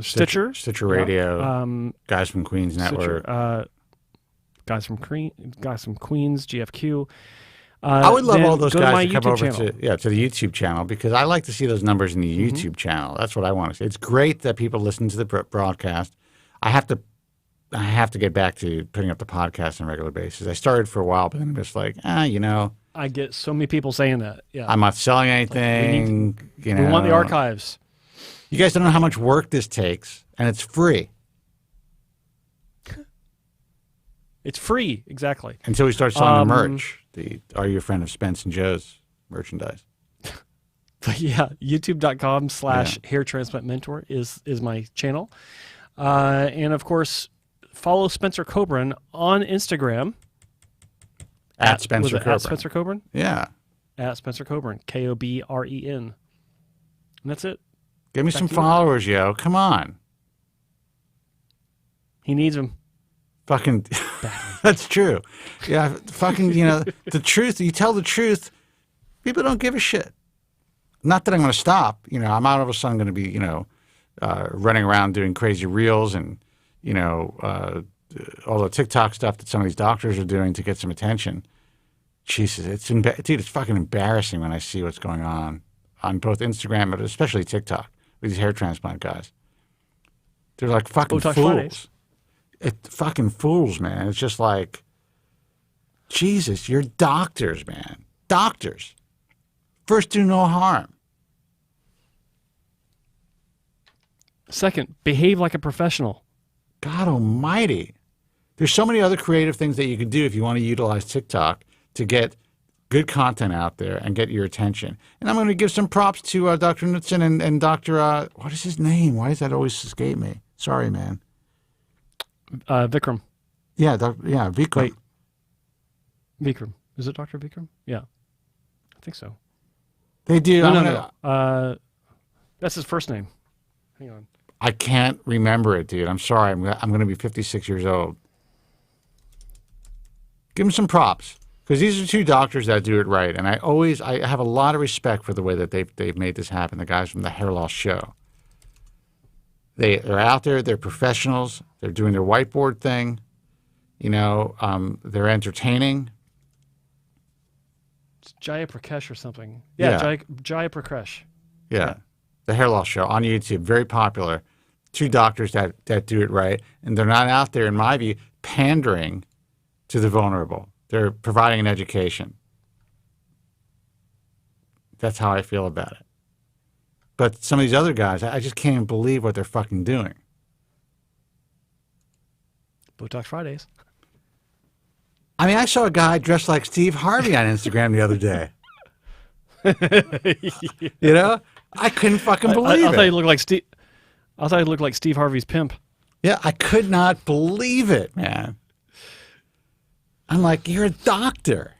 Stitcher Radio, yeah. Guys from Queens Network, Guys from Queens, GFQ. I would love all those guys to come over channel. to the YouTube channel, because I like to see those numbers in the YouTube channel. That's what I want to see. It's great that people listen to the broadcast. I have to get back to putting up the podcast on a regular basis. I started for a while, but then I'm just like, I get so many people saying that. Yeah, I'm not selling anything. We want the archives. You guys don't know how much work this takes, and it's free. It's free, exactly. Until we start selling the merch, the Are You a Friend of Spence and Joe's merchandise. But yeah, youtube.com/hair transplant mentor is my channel. And of course, follow Spencer Kobren on Instagram. At Spencer Kobren. At Spencer Kobren? Yeah. At Spencer Kobren. Kobren. And that's it. Give me some followers, yo. Come on. He needs them. Fucking, that's true. Yeah, fucking, the truth, you tell the truth, people don't give a shit. Not that I'm going to stop. I'm all of a sudden going to be, running around doing crazy reels and, all the TikTok stuff that some of these doctors are doing to get some attention. Jesus, dude, it's fucking embarrassing when I see what's going on both Instagram, but especially TikTok with these hair transplant guys. They're like fucking Botox fools. Fridays. Fucking fools, man. It's just like, Jesus, you're doctors, man. Doctors. First, do no harm. Second, behave like a professional. God almighty. There's so many other creative things that you can do if you want to utilize TikTok to get good content out there and get your attention. And I'm going to give some props to Dr. Knudsen and Dr. What is his name? Why does that always escape me? Sorry, man. Vikram. Yeah, Vikram. Wait. Vikram. Is it Dr. Vikram? Yeah. I think so. They do. No. That's his first name. Hang on. I can't remember it, dude. I'm sorry. I'm going to be 56 years old. Give them some props, because these are two doctors that do it right, and I have a lot of respect for the way that they've made this happen. The guys from the Hair Loss Show. They're out there. They're professionals. They're doing their whiteboard thing. They're entertaining. It's Jaya Prakash or something. Yeah. Jaya Prakash. Yeah. The Hair Loss Show on YouTube, very popular. Two doctors that do it right, and they're not out there, in my view, pandering to the vulnerable. They're providing an education. That's how I feel about it. But some of these other guys, I just can't even believe what they're fucking doing. Botox Fridays. I mean, I saw a guy dressed like Steve Harvey on Instagram the other day. I couldn't fucking believe it. I thought he looked like Steve. I thought he looked like Steve Harvey's pimp. Yeah, I could not believe it, man. I'm like, you're a doctor.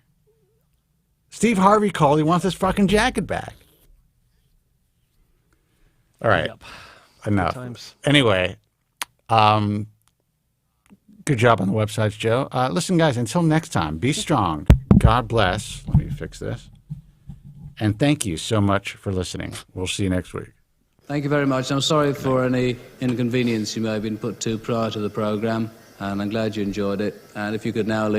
Steve Harvey called. He wants his fucking jacket back. All right. Yep. Enough. Anyway, good job on the websites, Joe. Listen, guys, until next time, be strong. God bless. Let me fix this. And thank you so much for listening. We'll see you next week. Thank you very much. I'm sorry for any inconvenience you may have been put to prior to the program, and I'm glad you enjoyed it. And if you could now leave.